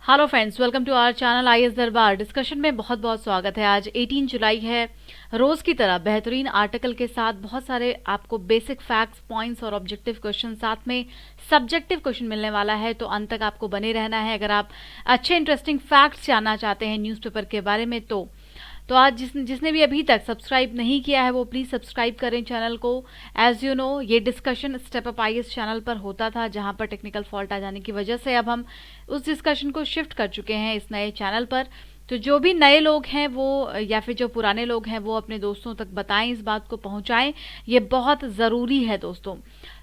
Hello friends, welcome to our channel IAS Darbar. Discussion में बहुत बहुत स्वागत है। आज 18 जुलाई है। रोज की तरह बेहतरीन आर्टिकल के साथ बहुत सारे आपको बेसिक फैक्ट्स, पॉइंट्स और ऑब्जेक्टिव क्वेश्चन, साथ में सब्जेक्टिव क्वेश्चन मिलने वाला है, तो अंत तक आपको बने रहना है। अगर आप अच्छे इंटरेस्टिंग फैक्ट्स जानना चाहते हैं न्यूज़पेपर के बारे में तो आज जिसने भी अभी तक सब्सक्राइब नहीं किया है वो प्लीज़ सब्सक्राइब करें चैनल को। एज यू नो, ये discussion step up IAS channel पर होता था, जहां पर टेक्निकल फॉल्ट आ जाने की वजह से अब हम उस डिस्कशन को शिफ्ट कर चुके हैं इस नए चैनल पर। तो जो भी नए लोग हैं वो, या फिर जो पुराने लोग हैं वो अपने दोस्तों तक बताएं, इस बात को पहुंचाएं, ये बहुत ज़रूरी है दोस्तों।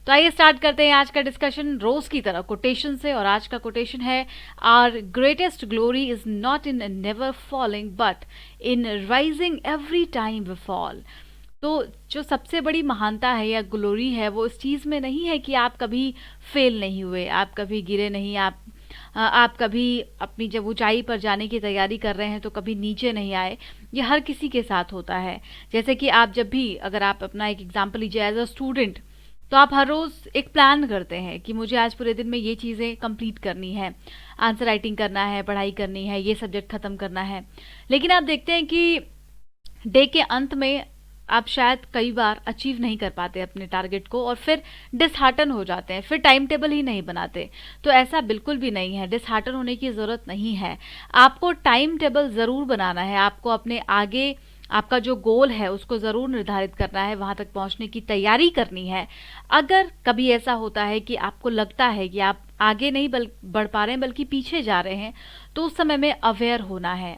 तो आइए स्टार्ट करते हैं आज का डिस्कशन रोज की तरह कोटेशन से। और आज का कोटेशन है, our greatest glory is not in never falling but in rising every time we fall. तो जो सबसे बड़ी महानता है या ग्लोरी है वो इस चीज़ में नहीं है कि आप कभी फेल नहीं हुए, आप कभी गिरे नहीं, आप कभी अपनी जब ऊंचाई पर जाने की तैयारी कर रहे हैं तो कभी नीचे नहीं आए। ये हर किसी के साथ होता है। जैसे कि आप जब भी, अगर आप अपना एक एग्जांपल लीजिए, एज अ स्टूडेंट, तो आप हर रोज़ एक प्लान करते हैं कि मुझे आज पूरे दिन में ये चीज़ें कंप्लीट करनी है, आंसर राइटिंग करना है, पढ़ाई करनी है, ये सब्जेक्ट ख़त्म करना है। लेकिन आप देखते हैं कि डे के अंत में आप शायद कई बार अचीव नहीं कर पाते अपने टारगेट को और फिर डिसहार्टन हो जाते हैं, फिर टाइम टेबल ही नहीं बनाते। तो ऐसा बिल्कुल भी नहीं है, डिसहार्टन होने की ज़रूरत नहीं है। आपको टाइम टेबल ज़रूर बनाना है, आपको अपने आगे आपका जो गोल है उसको ज़रूर निर्धारित करना है, वहाँ तक पहुँचने की तैयारी करनी है। अगर कभी ऐसा होता है कि आपको लगता है कि आप आगे नहीं बढ़ पा रहे हैं बल्कि पीछे जा रहे हैं, तो उस समय में अवेयर होना है,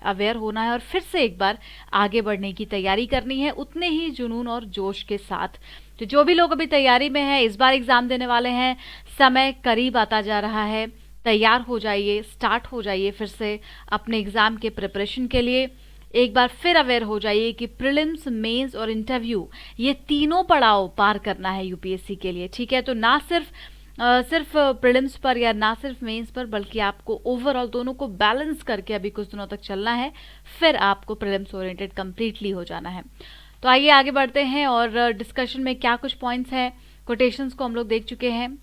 और फिर से एक बार आगे बढ़ने की तैयारी करनी है, उतने ही जुनून और जोश के साथ। तो जो भी लोग अभी तैयारी में हैं, इस बार एग्ज़ाम देने वाले हैं, समय करीब आता जा रहा है, तैयार हो जाइए, स्टार्ट हो जाइए फिर से अपने एग्ज़ाम के प्रिपरेशन के लिए। एक बार फिर अवेयर हो जाइए कि प्रीलिम्स, मेंस और इंटरव्यू, ये तीनों पड़ाव पार करना है यूपीएससी के लिए। ठीक है, तो ना सिर्फ प्रीलिम्स पर या ना सिर्फ मेंस पर, बल्कि आपको ओवरऑल दोनों को बैलेंस करके अभी कुछ दिनों तक चलना है, फिर आपको प्रीलिम्स ओरिएंटेड कंप्लीटली हो जाना है। तो आइए आगे बढ़ते हैं और डिस्कशन में क्या कुछ पॉइंट्स हैं। कोटेशंस को हम लोग देख चुके हैं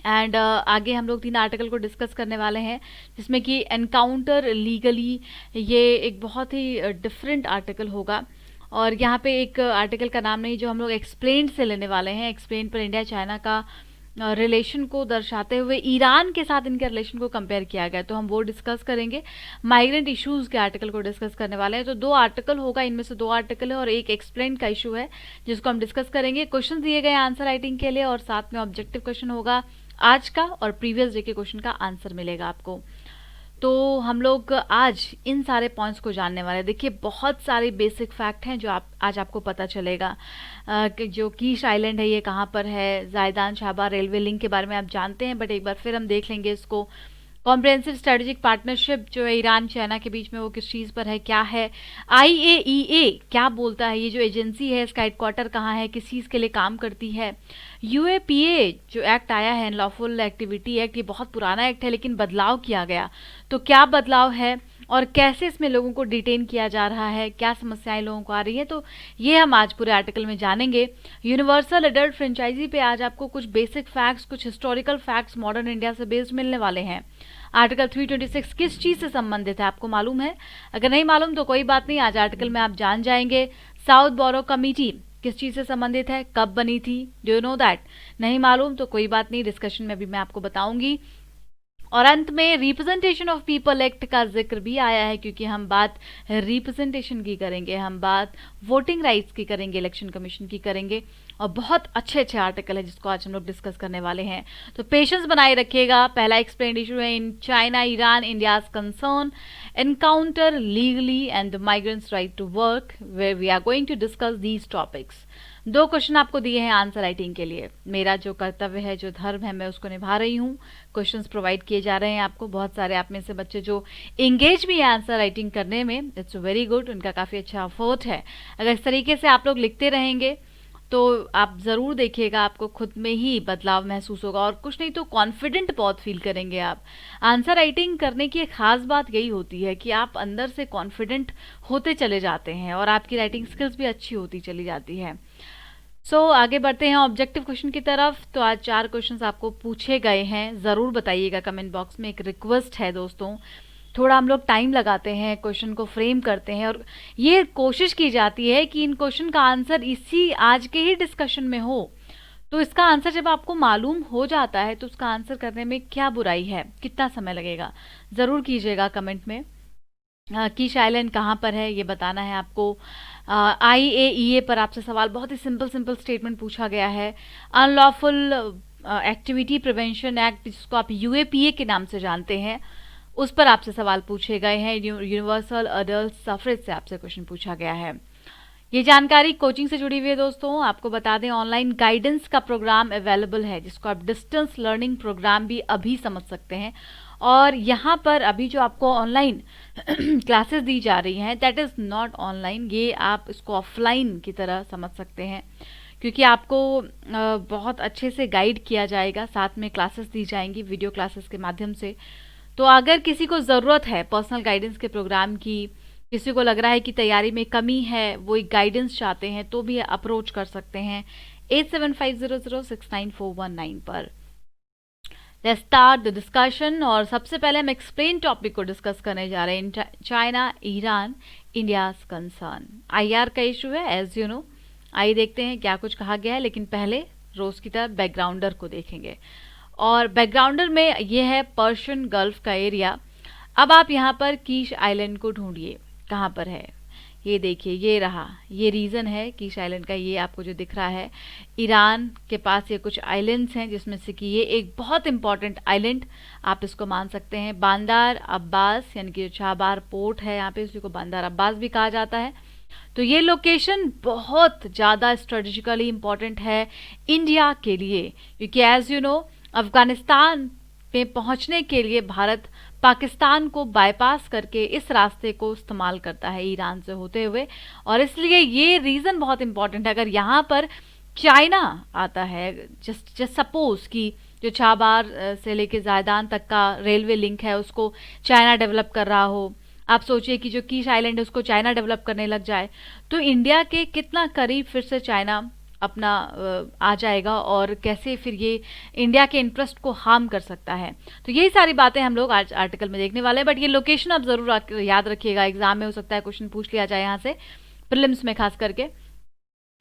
एंड आगे हम लोग 3 आर्टिकल को डिस्कस करने वाले हैं, जिसमें कि एनकाउंटर लीगली, ये एक बहुत ही डिफरेंट आर्टिकल होगा। और यहाँ पे एक आर्टिकल का नाम नहीं जो हम लोग एक्सप्लेन से लेने वाले हैं। एक्सप्लेन पर इंडिया चाइना का रिलेशन को दर्शाते हुए ईरान के साथ इनके रिलेशन को कंपेयर किया गया, तो हम वो डिस्कस करेंगे। माइग्रेंट इश्यूज के आर्टिकल को डिस्कस करने वाले हैं। तो 2 आर्टिकल होगा, इनमें से 2 आर्टिकल है और एक एक्सप्लेन का इशू है जिसको हम डिस्कस करेंगे। क्वेश्चन दिए गए आंसर राइटिंग के लिए और साथ में ऑब्जेक्टिव क्वेश्चन होगा आज का, और प्रीवियस डे के क्वेश्चन का आंसर मिलेगा आपको। तो हम लोग आज इन सारे पॉइंट्स को जानने वाले हैं। देखिए, बहुत सारे बेसिक फैक्ट हैं जो आज आपको पता चलेगा। कि जो कीश आइलैंड है ये कहाँ पर है, जायदान शाहबार रेलवे लिंक के बारे में आप जानते हैं, बट एक बार फिर हम देख लेंगे इसको। कॉम्प्रिहेंसिव स्ट्रेटेजिक पार्टनरशिप जो है ईरान चाइना के बीच में, वो किस चीज़ पर है, क्या है। आईएईए क्या बोलता है, ये जो एजेंसी है इसका हेडक्वार्टर कहाँ है, किस चीज़ के लिए काम करती है। यूएपीए जो एक्ट आया है, अनलॉफुल एक्टिविटी एक्ट, ये बहुत पुराना एक्ट है लेकिन बदलाव किया गया। तो क्या बदलाव है और कैसे इसमें लोगों को डिटेन किया जा रहा है, क्या समस्याएं लोगों को आ रही है, तो ये हम आज पूरे आर्टिकल में जानेंगे। यूनिवर्सल एडल्ट फ्रेंचाइजी पे आज आपको कुछ बेसिक फैक्ट्स, कुछ हिस्टोरिकल फैक्ट्स मॉडर्न इंडिया से बेस्ड मिलने वाले हैं। आर्टिकल 326 किस चीज़ से संबंधित है, आपको मालूम है? अगर नहीं मालूम तो कोई बात नहीं, आज आर्टिकल में आप जान जाएंगे। साउथ बोरो कमेटी किस चीज़ से संबंधित है, कब बनी थी, डू यू नो दैट? नहीं मालूम तो कोई बात नहीं, डिस्कशन में भी मैं आपको बताऊंगी। और अंत में रिप्रेजेंटेशन ऑफ पीपल एक्ट का जिक्र भी आया है, क्योंकि हम बात रिप्रेजेंटेशन की करेंगे, हम बात वोटिंग राइट्स की करेंगे, इलेक्शन कमीशन की करेंगे। और बहुत अच्छे अच्छे आर्टिकल है जिसको आज हम लोग डिस्कस करने वाले हैं, तो पेशेंस बनाए रखिएगा। पहला एक्सप्लेन्ड इशू है, in China Iran India's concern encounter legally and the migrants right to work, where we are going to discuss these topics. 2 question आपको दिए हैं आंसर राइटिंग के लिए। मेरा जो कर्तव्य है, जो धर्म है, मैं उसको निभा रही हूँ। क्वेश्चंस प्रोवाइड किए जा रहे हैं आपको। बहुत सारे आप में से बच्चे जो इंगेज भी है आंसर राइटिंग करने में, इट्स वेरी गुड, उनका काफ़ी अच्छा एफर्ट है। अगर इस तरीके से आप लोग लिखते रहेंगे तो आप ज़रूर देखिएगा, आपको खुद में ही बदलाव महसूस होगा, और कुछ नहीं तो कॉन्फिडेंट बहुत फील करेंगे आप। आंसर राइटिंग करने की एक ख़ास बात यही होती है कि आप अंदर से कॉन्फिडेंट होते चले जाते हैं और आपकी राइटिंग स्किल्स भी अच्छी होती चली जाती है। आगे बढ़ते हैं ऑब्जेक्टिव क्वेश्चन की तरफ। तो आज 4 क्वेश्चंस आपको पूछे गए हैं, ज़रूर बताइएगा कमेंट बॉक्स में। एक रिक्वेस्ट है दोस्तों, थोड़ा हम लोग टाइम लगाते हैं, क्वेश्चन को फ्रेम करते हैं और ये कोशिश की जाती है कि इन क्वेश्चन का आंसर इसी आज के ही डिस्कशन में हो। तो इसका आंसर जब आपको मालूम हो जाता है तो उसका आंसर करने में क्या बुराई है, कितना समय लगेगा, ज़रूर कीजिएगा कमेंट में। कीश आइलैंड कहाँ पर है ये बताना है आपको। IAEA पर आपसे सवाल, बहुत ही सिंपल सिंपल स्टेटमेंट पूछा गया है। अनलॉफुल एक्टिविटी प्रिवेंशन एक्ट, जिसको आप UAPA के नाम से जानते हैं, उस पर आपसे सवाल पूछे गए हैं। यूनिवर्सल अडल्ट सफरेज से आपसे क्वेश्चन पूछा गया है। ये जानकारी कोचिंग से जुड़ी हुई है दोस्तों। आपको बता दें, ऑनलाइन गाइडेंस का प्रोग्राम अवेलेबल है, जिसको आप डिस्टेंस लर्निंग प्रोग्राम भी अभी समझ सकते हैं। और यहाँ पर अभी जो आपको ऑनलाइन क्लासेस दी जा रही हैं, दैट इज़ नॉट ऑनलाइन, ये आप इसको ऑफलाइन की तरह समझ सकते हैं, क्योंकि आपको बहुत अच्छे से गाइड किया जाएगा, साथ में क्लासेस दी जाएंगी वीडियो क्लासेस के माध्यम से। तो अगर किसी को ज़रूरत है पर्सनल गाइडेंस के प्रोग्राम की, किसी को लग रहा है कि तैयारी में कमी है, वो एक गाइडेंस चाहते हैं, तो भी अप्रोच कर सकते हैं 8750069419 पर। Let's start the discussion. और सबसे पहले हम एक्सप्लेन टॉपिक को डिस्कस करने जा रहे हैं। China Iran India's concern, IR का इशू है एज यू नो। आइए देखते हैं क्या कुछ कहा गया है, लेकिन पहले रोज की तरह बैकग्राउंडर को देखेंगे। और बैकग्राउंडर में ये है पर्शियन गल्फ का एरिया। अब आप यहाँ पर कीश आइलैंड को ढूंढिए, कहाँ पर है। ये देखिए, ये रहा, ये रीजन है कीश आइलैंड का। ये आपको जो दिख रहा है, ईरान के पास ये कुछ आइलैंड्स हैं, जिसमें से कि ये एक बहुत इंपॉर्टेंट आइलैंड आप इसको मान सकते हैं। बांदार अब्बास, यानी कि जो चाबार पोर्ट है यहाँ पे, उसी को बांदार अब्बास भी कहा जाता है। तो ये लोकेशन बहुत ज़्यादा स्ट्रेटेजिकली इंपॉर्टेंट है इंडिया के लिए, क्योंकि एज यू नो अफगानिस्तान में पहुंचने के लिए भारत पाकिस्तान को बाईपास करके इस रास्ते को इस्तेमाल करता है ईरान से होते हुए। और इसलिए ये रीज़न बहुत इंपॉर्टेंट है। अगर यहाँ पर चाइना आता है, जस्ट सपोज कि जो चाबार से लेके जायदान तक का रेलवे लिंक है उसको चाइना डेवलप कर रहा हो, आप सोचिए कि जो कीश आइलैंड है उसको चाइना डेवलप करने लग जाए, तो इंडिया के कितना करीब फिर से चाइना अपना आ जाएगा और कैसे फिर ये इंडिया के इंटरेस्ट को हार्म कर सकता है। तो यही सारी बातें हम लोग आज आर्टिकल में देखने वाले हैं। बट ये लोकेशन आप ज़रूर याद रखिएगा, एग्जाम में हो सकता है क्वेश्चन पूछ लिया जाए यहाँ से, प्रीलिम्स में खास करके।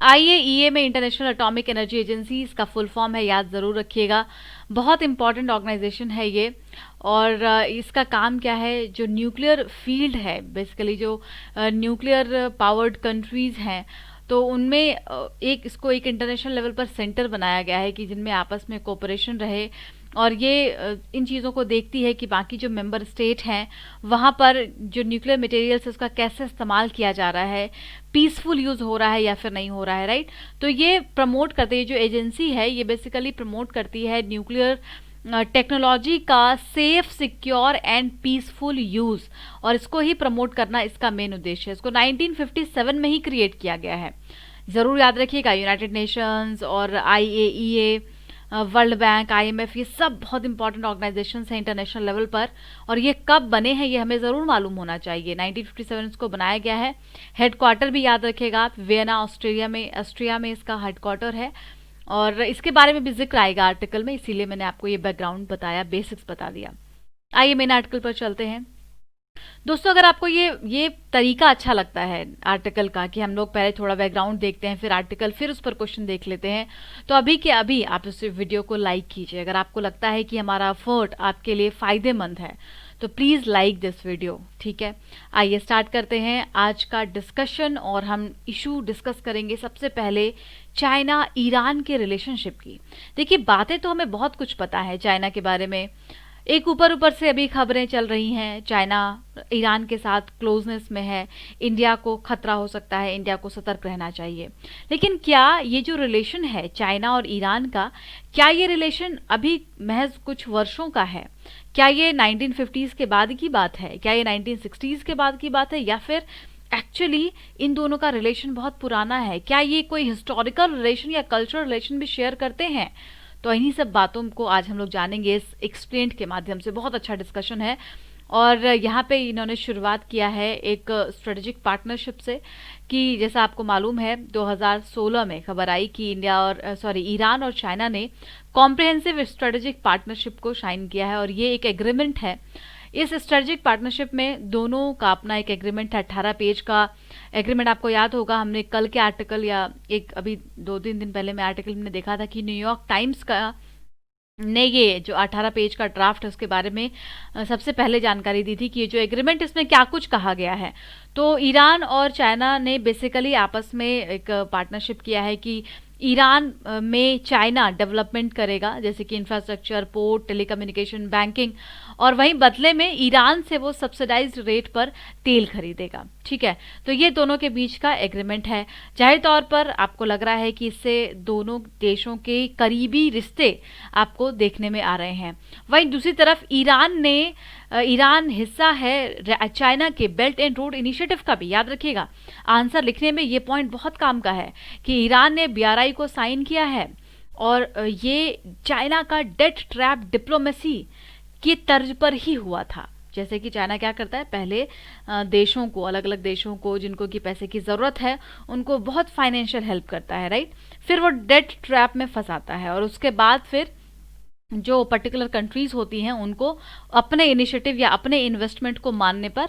IAEA में इंटरनेशनल एटॉमिक एनर्जी एजेंसी, इसका फुल फॉर्म है, याद ज़रूर रखिएगा। बहुत इंपॉर्टेंट ऑर्गेनाइजेशन है ये। और इसका काम क्या है, जो न्यूक्लियर फील्ड है, बेसिकली जो न्यूक्लियर पावर्ड कंट्रीज़ हैं, तो उनमें एक इसको एक इंटरनेशनल लेवल पर सेंटर बनाया गया है कि जिनमें आपस में कोऑपरेशन रहे। और ये इन चीज़ों को देखती है कि बाकी जो मेंबर स्टेट हैं वहाँ पर जो न्यूक्लियर मटेरियल्स है उसका कैसे इस्तेमाल किया जा रहा है, पीसफुल यूज़ हो रहा है या फिर नहीं हो रहा है, राइट। तो ये प्रमोट करती है, जो एजेंसी है ये बेसिकली प्रमोट करती है न्यूक्लियर टेक्नोलॉजी का safe, secure and peaceful use, और इसको ही प्रमोट करना इसका मेन उद्देश्य है। इसको 1957 में ही क्रिएट किया गया है, ज़रूर याद रखिएगा। यूनाइटेड नेशंस और IAEA, वर्ल्ड बैंक, IMF, ये सब बहुत इंपॉर्टेंट ऑर्गेनाइजेशंस हैं इंटरनेशनल लेवल पर। और ये कब बने हैं ये हमें ज़रूर मालूम होना चाहिए। 1957 इसको बनाया गया है। हेडक्वार्टर भी याद रखिएगा आप, वियना ऑस्ट्रिया में इसका हेडक्वार्टर है। और इसके बारे में भी जिक्र आएगा आर्टिकल में, इसीलिए मैंने आपको ये बैकग्राउंड बताया, बेसिक्स बता दिया। आइए मेन आर्टिकल पर चलते हैं दोस्तों। अगर आपको ये तरीका अच्छा लगता है आर्टिकल का कि हम लोग पहले थोड़ा बैकग्राउंड देखते हैं फिर आर्टिकल, फिर उस पर क्वेश्चन देख लेते हैं, तो अभी के अभी आप इस वीडियो को लाइक कीजिए। अगर आपको लगता है कि हमारा एफर्ट आपके लिए फ़ायदेमंद है तो प्लीज़ लाइक दिस वीडियो, ठीक है। आइए स्टार्ट करते हैं आज का डिस्कशन। और हम इशू डिस्कस करेंगे सबसे पहले चाइना ईरान के रिलेशनशिप की। देखिए, बातें तो हमें बहुत कुछ पता है चाइना के बारे में। एक ऊपर ऊपर से अभी खबरें चल रही हैं, चाइना ईरान के साथ क्लोजनेस में है, इंडिया को खतरा हो सकता है, इंडिया को सतर्क रहना चाहिए। लेकिन क्या ये जो रिलेशन है चाइना और ईरान का, क्या ये रिलेशन अभी महज कुछ वर्षों का है? क्या ये 1950s के बाद की बात है? क्या ये 1960s के बाद की बात है? या फिर एक्चुअली इन दोनों का रिलेशन बहुत पुराना है? क्या ये कोई हिस्टोरिकल रिलेशन या कल्चरल रिलेशन भी शेयर करते हैं? तो इन्हीं सब बातों को आज हम लोग जानेंगे इस एक्सप्लेन्ड के माध्यम से। बहुत अच्छा डिस्कशन है और यहाँ पे इन्होंने शुरुआत किया है एक स्ट्रेटेजिक पार्टनरशिप से, कि जैसा आपको मालूम है 2016 में खबर आई कि ईरान और चाइना ने कॉम्प्रिहेंसिव स्ट्रेटेजिक पार्टनरशिप को साइन किया है, और ये एक एग्रीमेंट है। इस स्ट्रेटेजिक पार्टनरशिप में दोनों का अपना एक एग्रीमेंट है, 18 पेज का एग्रीमेंट। आपको याद होगा, हमने कल के आर्टिकल या एक अभी 2-3 दिन पहले में आर्टिकल में देखा था कि न्यूयॉर्क टाइम्स का ने ये जो 18 पेज का ड्राफ्ट है उसके बारे में सबसे पहले जानकारी दी थी कि ये जो एग्रीमेंट, इसमें क्या कुछ कहा गया है। तो ईरान और चाइना ने बेसिकली आपस में एक पार्टनरशिप किया है कि ईरान में चाइना डेवलपमेंट करेगा, जैसे कि इंफ्रास्ट्रक्चर, पोर्ट, टेलीकम्युनिकेशन, बैंकिंग, और वहीं बदले में ईरान से वो सब्सिडाइज्ड रेट पर तेल खरीदेगा। ठीक है, तो ये दोनों के बीच का एग्रीमेंट है। जाहिर तौर पर आपको लग रहा है कि इससे दोनों देशों के करीबी रिश्ते आपको देखने में आ रहे हैं। वहीं दूसरी तरफ ईरान हिस्सा है चाइना के बेल्ट एंड रोड इनिशिएटिव का भी, याद रखिएगा। आंसर लिखने में ये पॉइंट बहुत काम का है कि ईरान ने BRI को साइन किया है, और ये चाइना का डेट ट्रैप डिप्लोमेसी की तर्ज पर ही हुआ था। जैसे कि चाइना क्या करता है, पहले देशों को, अलग अलग देशों को जिनको की पैसे की ज़रूरत है, उनको बहुत फाइनेंशियल हेल्प करता है, राइट। फिर वो डेट ट्रैप में फंसाता है, और उसके बाद फिर जो पर्टिकुलर कंट्रीज होती हैं उनको अपने इनिशिएटिव या अपने इन्वेस्टमेंट को मानने पर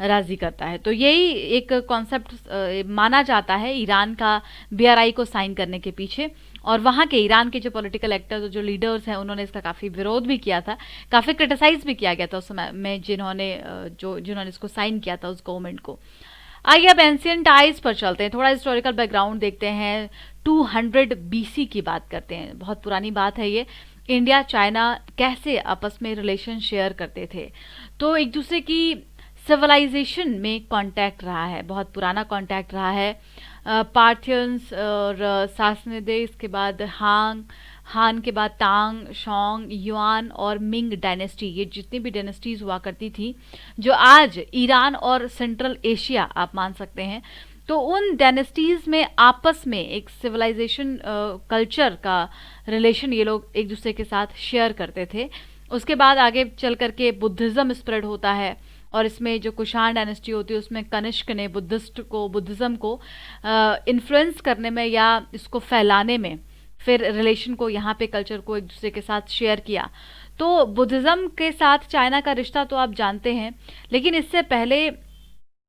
राजी करता है। तो यही एक कॉन्सेप्ट माना जाता है ईरान का BRI को साइन करने के पीछे। और वहाँ के ईरान के जो पॉलिटिकल एक्टर्स, जो लीडर्स हैं, उन्होंने इसका काफ़ी विरोध भी किया था, काफ़ी क्रिटिसाइज भी किया गया था उस समय में जिन्होंने इसको साइन किया था उस गवर्नमेंट को। आइए अब एंशियंट टाइज पर चलते हैं, थोड़ा हिस्टोरिकल बैकग्राउंड देखते हैं। 200 BC की बात करते हैं, बहुत पुरानी बात है ये। इंडिया चाइना कैसे आपस में रिलेशन शेयर करते थे, तो एक दूसरे की सिविलाइजेशन में कांटेक्ट रहा है, बहुत पुराना कांटेक्ट रहा है। पार्थियंस और सासनिदे, इसके बाद हान के बाद तांग, शोंग, युआन और मिंग डायनेस्टी, ये जितनी भी डायनेस्टीज हुआ करती थी जो आज ईरान और सेंट्रल एशिया आप मान सकते हैं, तो उन डायनेस्टीज में आपस में एक सिविलाइजेशन कल्चर का रिलेशन ये लोग एक दूसरे के साथ शेयर करते थे। उसके बाद आगे चल करके बुद्धिज़्म स्प्रेड होता है, और इसमें जो कुषाण डायनेस्टी होती है उसमें कनिष्क ने बुद्धिज़्म को इन्फ्लुएंस करने में या इसको फैलाने में, फिर रिलेशन को, यहाँ पे कल्चर को एक दूसरे के साथ शेयर किया। तो बुद्धिज़्म के साथ चाइना का रिश्ता तो आप जानते हैं, लेकिन इससे पहले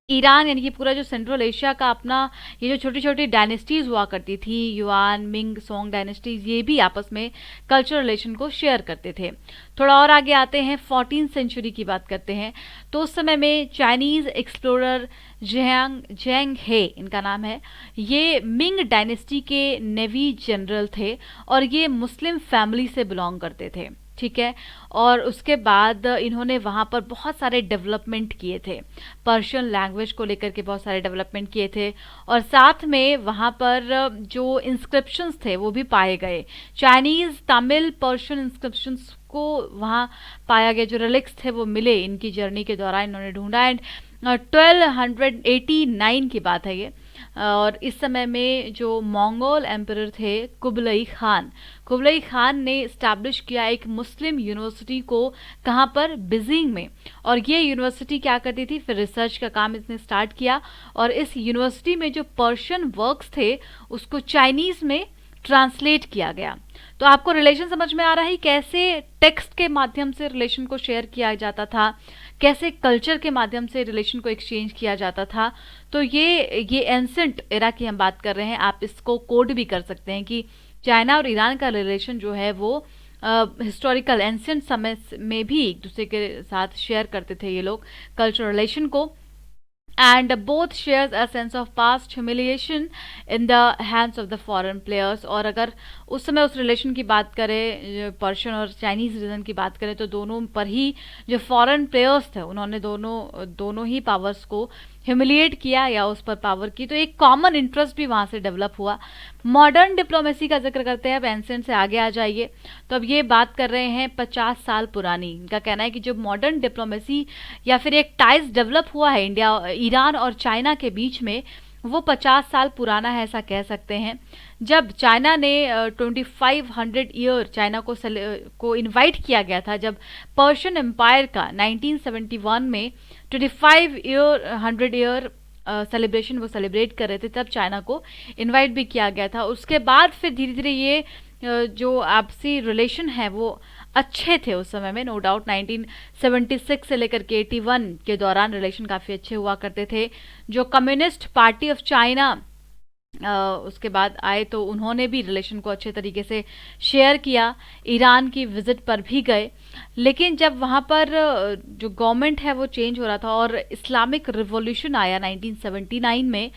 ईरान यानी कि पूरा जो सेंट्रल एशिया का अपना ये जो छोटी छोटी डायनेस्टीज हुआ करती थी, युआन, मिंग, सोंग डायनेस्टीज, ये भी आपस में कल्चरल रिलेशन को शेयर करते थे। थोड़ा और आगे आते हैं, 14th सेंचुरी की बात करते हैं। तो उस समय में चाइनीज एक्सप्लोरर जेंग हे, इनका नाम है, ये मिंग डायनेस्टी के नेवी जनरल थे, और ये मुस्लिम फैमिली से बिलोंग करते थे। ठीक है, और उसके बाद इन्होंने वहाँ पर बहुत सारे डेवलपमेंट किए थे, पर्शियन लैंग्वेज को लेकर के बहुत सारे डेवलपमेंट किए थे, और साथ में वहाँ पर जो इंस्क्रिप्शंस थे वो भी पाए गए, चाइनीज़, तमिल, पर्शियन इंस्क्रिप्शंस को वहाँ पाया गया, जो रिलिक्स थे वो मिले इनकी जर्नी के दौरान, इन्होंने ढूंढा। एंड 1289 की बात है ये, और इस समय में जो मंगोल एम्परर थे कुबलई खान ने इस्टेब्लिश किया एक मुस्लिम यूनिवर्सिटी को, कहाँ पर, बीजिंग में। और ये यूनिवर्सिटी क्या करती थी, फिर रिसर्च का काम इसने स्टार्ट किया, और इस यूनिवर्सिटी में जो पर्शियन वर्क्स थे उसको चाइनीज़ में ट्रांसलेट किया गया। तो आपको रिलेशन समझ में आ रहा है, कैसे टेक्स्ट के माध्यम से रिलेशन को शेयर किया जाता था, कैसे कल्चर के माध्यम से रिलेशन को एक्सचेंज किया जाता था। तो ये एंसेंट एरा की हम बात कर रहे हैं, आप इसको कोड भी कर सकते हैं कि चाइना और ईरान का रिलेशन जो है वो हिस्टोरिकल एंसेंट समय में भी एक दूसरे के साथ शेयर करते थे ये लोग कल्चरल रिलेशन को। and both shares a sense of past humiliation in the hands of the foreign players। और अगर उस समय उस रिलेशन की बात करें, पर्शियन और चाइनीज़ रीजन की बात करें, तो दोनों पर ही जो फॉरेन प्लेयर्स थे उन्होंने दोनों ही पावर्स को ह्यूमिलिएट किया या उस पर पावर की, तो एक कॉमन इंटरेस्ट भी वहाँ से डेवलप हुआ। मॉडर्न डिप्लोमेसी का जिक्र करते हैं, अब एंसेंट से आगे आ जाइए। तो अब ये बात कर रहे हैं 50 साल पुरानी। इनका कहना है कि जो मॉडर्न डिप्लोमेसी या फिर एक टाइज डेवलप हुआ है इंडिया, ईरान और चाइना के बीच में, वो 50 साल पुराना है, ऐसा कह सकते हैं। जब चाइना ने 2500 ईयर चाइना को इनवाइट किया गया था, जब पर्शियन एम्पायर का 1971 में 2500 ईयर सेलिब्रेशन वो सेलिब्रेट कर रहे थे, तब चाइना को इनवाइट भी किया गया था। उसके बाद फिर धीरे धीरे ये जो आपसी रिलेशन है वो अच्छे थे उस समय में, नो डाउट। 1976 से लेकर के 81 के दौरान रिलेशन काफ़ी अच्छे हुआ करते थे। जो कम्युनिस्ट पार्टी ऑफ चाइना उसके बाद आए तो उन्होंने भी रिलेशन को अच्छे तरीके से शेयर किया, ईरान की विजिट पर भी गए। लेकिन जब वहाँ पर जो गवर्नमेंट है वो चेंज हो रहा था और इस्लामिक रिवॉल्यूशन आया 1979 में,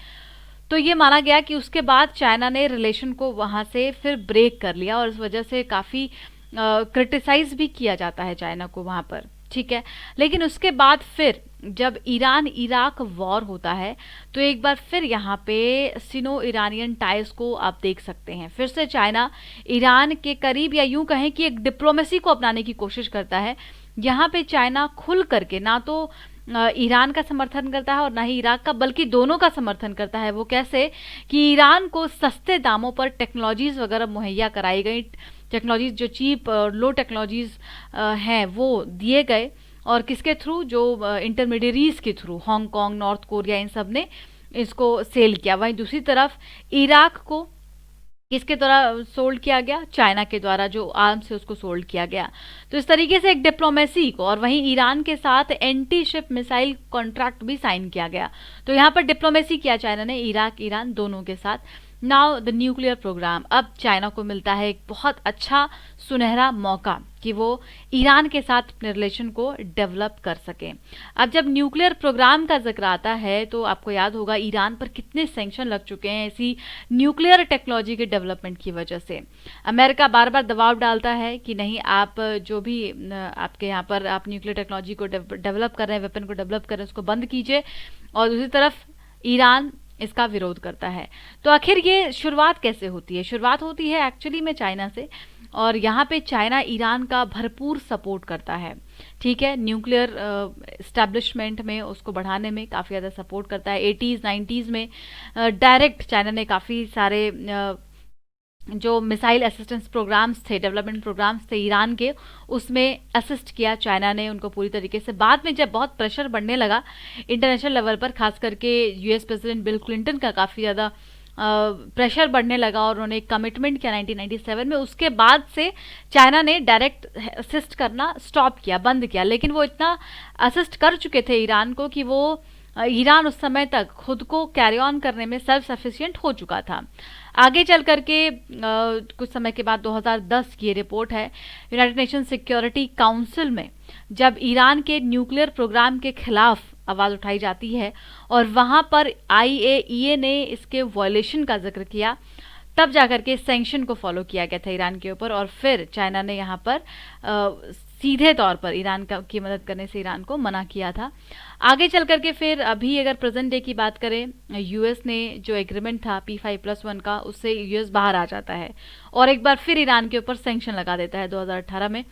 तो ये माना गया कि उसके बाद चाइना ने रिलेशन को वहाँ से फिर ब्रेक कर लिया और इस वजह से काफ़ी क्रिटिसाइज भी किया जाता है चाइना को वहाँ पर, ठीक है। लेकिन उसके बाद फिर जब ईरान इराक वॉर होता है तो एक बार फिर यहाँ पे सिनो ईरानियन टाइज को आप देख सकते हैं। फिर से चाइना ईरान के करीब, या यूं कहें कि एक डिप्लोमेसी को अपनाने की कोशिश करता है। यहाँ पे चाइना खुल करके ना तो ईरान का समर्थन करता है और ना ही इराक का, बल्कि दोनों का समर्थन करता है। वो कैसे कि ईरान को सस्ते दामों पर टेक्नोलॉजीज वगैरह मुहैया कराई गई, टेक्नोलॉजीज जो चीप लो टेक्नोलॉजीज हैं वो दिए गए, और किसके थ्रू, जो इंटरमीडियरीज के थ्रू, हांगकांग, नॉर्थ कोरिया, इन सब ने इसको सेल किया। वहीं दूसरी तरफ इराक को किसके द्वारा सोल्ड किया गया, चाइना के द्वारा, जो आर्म से उसको सोल्ड किया गया। तो इस तरीके से एक डिप्लोमेसी को, और वहीं ईरान के साथ एंटी शिप मिसाइल कॉन्ट्रैक्ट भी साइन किया गया। तो यहाँ पर डिप्लोमेसी किया चाइना ने इराक ईरान दोनों के साथ। नाउ द न्यूक्लियर प्रोग्राम, अब चाइना को मिलता है एक बहुत अच्छा सुनहरा मौका कि वो ईरान के साथ अपने रिलेशन को डेवलप कर सके। अब जब न्यूक्लियर प्रोग्राम का जिक्र आता है तो आपको याद होगा ईरान पर कितने सैंक्शन लग चुके हैं इसी न्यूक्लियर टेक्नोलॉजी के डेवलपमेंट की वजह से। अमेरिका बार बार दबाव डालता है कि नहीं, आप जो भी आपके यहाँ पर आप न्यूक्लियर टेक्नोलॉजी को डेवलप कर रहे हैं, वेपन को डेवलप कर रहे हैं, उसको बंद कीजिए। और दूसरी तरफ ईरान इसका विरोध करता है। तो आखिर ये शुरुआत कैसे होती है? शुरुआत होती है एक्चुअली में चाइना से, और यहाँ पे चाइना ईरान का भरपूर सपोर्ट करता है, ठीक है। न्यूक्लियर इस्टेब्लिशमेंट में उसको बढ़ाने में काफ़ी ज़्यादा सपोर्ट करता है। 80s 90s में डायरेक्ट चाइना ने काफ़ी सारे जो मिसाइल असिस्टेंस प्रोग्राम्स थे, डेवलपमेंट प्रोग्राम्स थे ईरान के, उसमें असिस्ट किया चाइना ने उनको पूरी तरीके से। बाद में जब बहुत प्रेशर बढ़ने लगा इंटरनेशनल लेवल पर, खास करके यूएस प्रेसिडेंट बिल क्लिंटन का काफ़ी ज़्यादा प्रेशर बढ़ने लगा और उन्होंने एक कमिटमेंट किया 1997 में, उसके बाद से चाइना ने डायरेक्ट असिस्ट करना स्टॉप किया, बंद किया। लेकिन वो इतना असिस्ट कर चुके थे ईरान को कि वो ईरान उस समय तक खुद को कैरी ऑन करने में सेल्फ सफिशिएंट हो चुका था। आगे चल करके कुछ समय के बाद 2010 की ये रिपोर्ट है, यूनाइटेड नेशन सिक्योरिटी काउंसिल में जब ईरान के न्यूक्लियर प्रोग्राम के खिलाफ आवाज़ उठाई जाती है और वहाँ पर IAEA ने इसके वायलेशन का जिक्र किया, तब जाकर के सैंक्शन को फॉलो किया गया था ईरान के ऊपर, और फिर चाइना ने यहाँ पर सीधे तौर पर ईरान की मदद करने से ईरान को मना किया था। आगे चल करके फिर अभी अगर प्रेजेंट डे की बात करें, यूएस ने जो एग्रीमेंट था P5+1 का, उससे यूएस बाहर आ जाता है और एक बार फिर ईरान के ऊपर सैंक्शन लगा देता है 2018 में।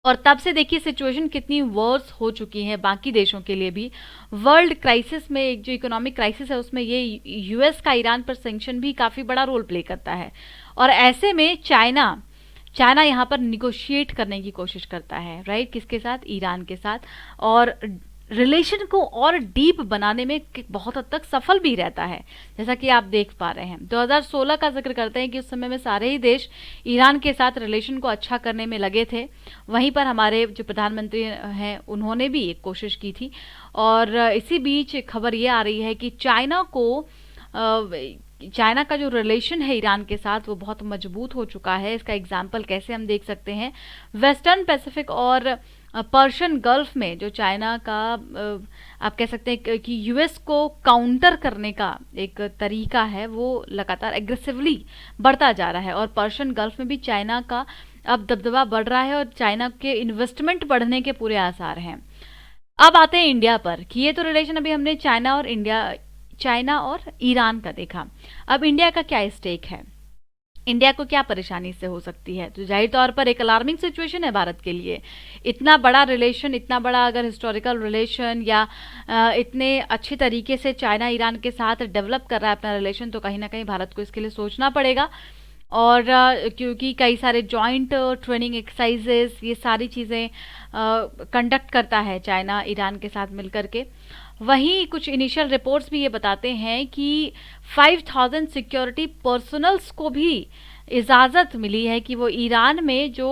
और तब से देखिए सिचुएशन कितनी वर्स हो चुकी है बाकी देशों के लिए भी। वर्ल्ड क्राइसिस में एक जो इकोनॉमिक क्राइसिस है उसमें ये यूएस का ईरान पर सैंक्शन भी काफ़ी बड़ा रोल प्ले करता है। और ऐसे में चाइना यहाँ पर निगोशिएट करने की कोशिश करता है, राइट, किसके साथ? ईरान के साथ, और रिलेशन को और डीप बनाने में बहुत हद तक सफल भी रहता है, जैसा कि आप देख पा रहे हैं। 2016 का जिक्र करते हैं कि उस समय में सारे ही देश ईरान के साथ रिलेशन को अच्छा करने में लगे थे। वहीं पर हमारे जो प्रधानमंत्री हैं उन्होंने भी एक कोशिश की थी। और इसी बीच खबर ये आ रही है कि चाइना का जो रिलेशन है ईरान के साथ वो बहुत मजबूत हो चुका है। इसका एग्जाम्पल कैसे हम देख सकते हैं, वेस्टर्न पैसिफिक और पर्शियन गल्फ में जो चाइना का आप कह सकते हैं कि यूएस को काउंटर करने का एक तरीका है वो लगातार एग्रेसिवली बढ़ता जा रहा है, और पर्शियन गल्फ में भी चाइना का अब दबदबा बढ़ रहा है और चाइना के इन्वेस्टमेंट बढ़ने के पूरे आसार हैं। अब आते हैं इंडिया पर कि ये तो रिलेशन अभी हमने चाइना और ईरान का देखा। अब इंडिया का क्या स्टेक है? इंडिया को क्या परेशानी से हो सकती है। तो जाहिर तौर पर एक अलार्मिंग सिचुएशन है भारत के लिए। इतना बड़ा रिलेशन, इतना बड़ा अगर हिस्टोरिकल रिलेशन या इतने अच्छे तरीके से चाइना ईरान के साथ डेवलप कर रहा है अपना रिलेशन, तो कहीं ना कहीं भारत को इसके लिए सोचना पड़ेगा। और क्योंकि कई सारे जॉइंट ट्रेनिंग एक्सरसाइजेस, ये सारी चीज़ें कंडक्ट करता है चाइना ईरान के साथ मिलकर के। वहीं कुछ इनिशियल रिपोर्ट्स भी ये बताते हैं कि 5000 सिक्योरिटी पर्सनल्स को भी इजाज़त मिली है कि वो ईरान में जो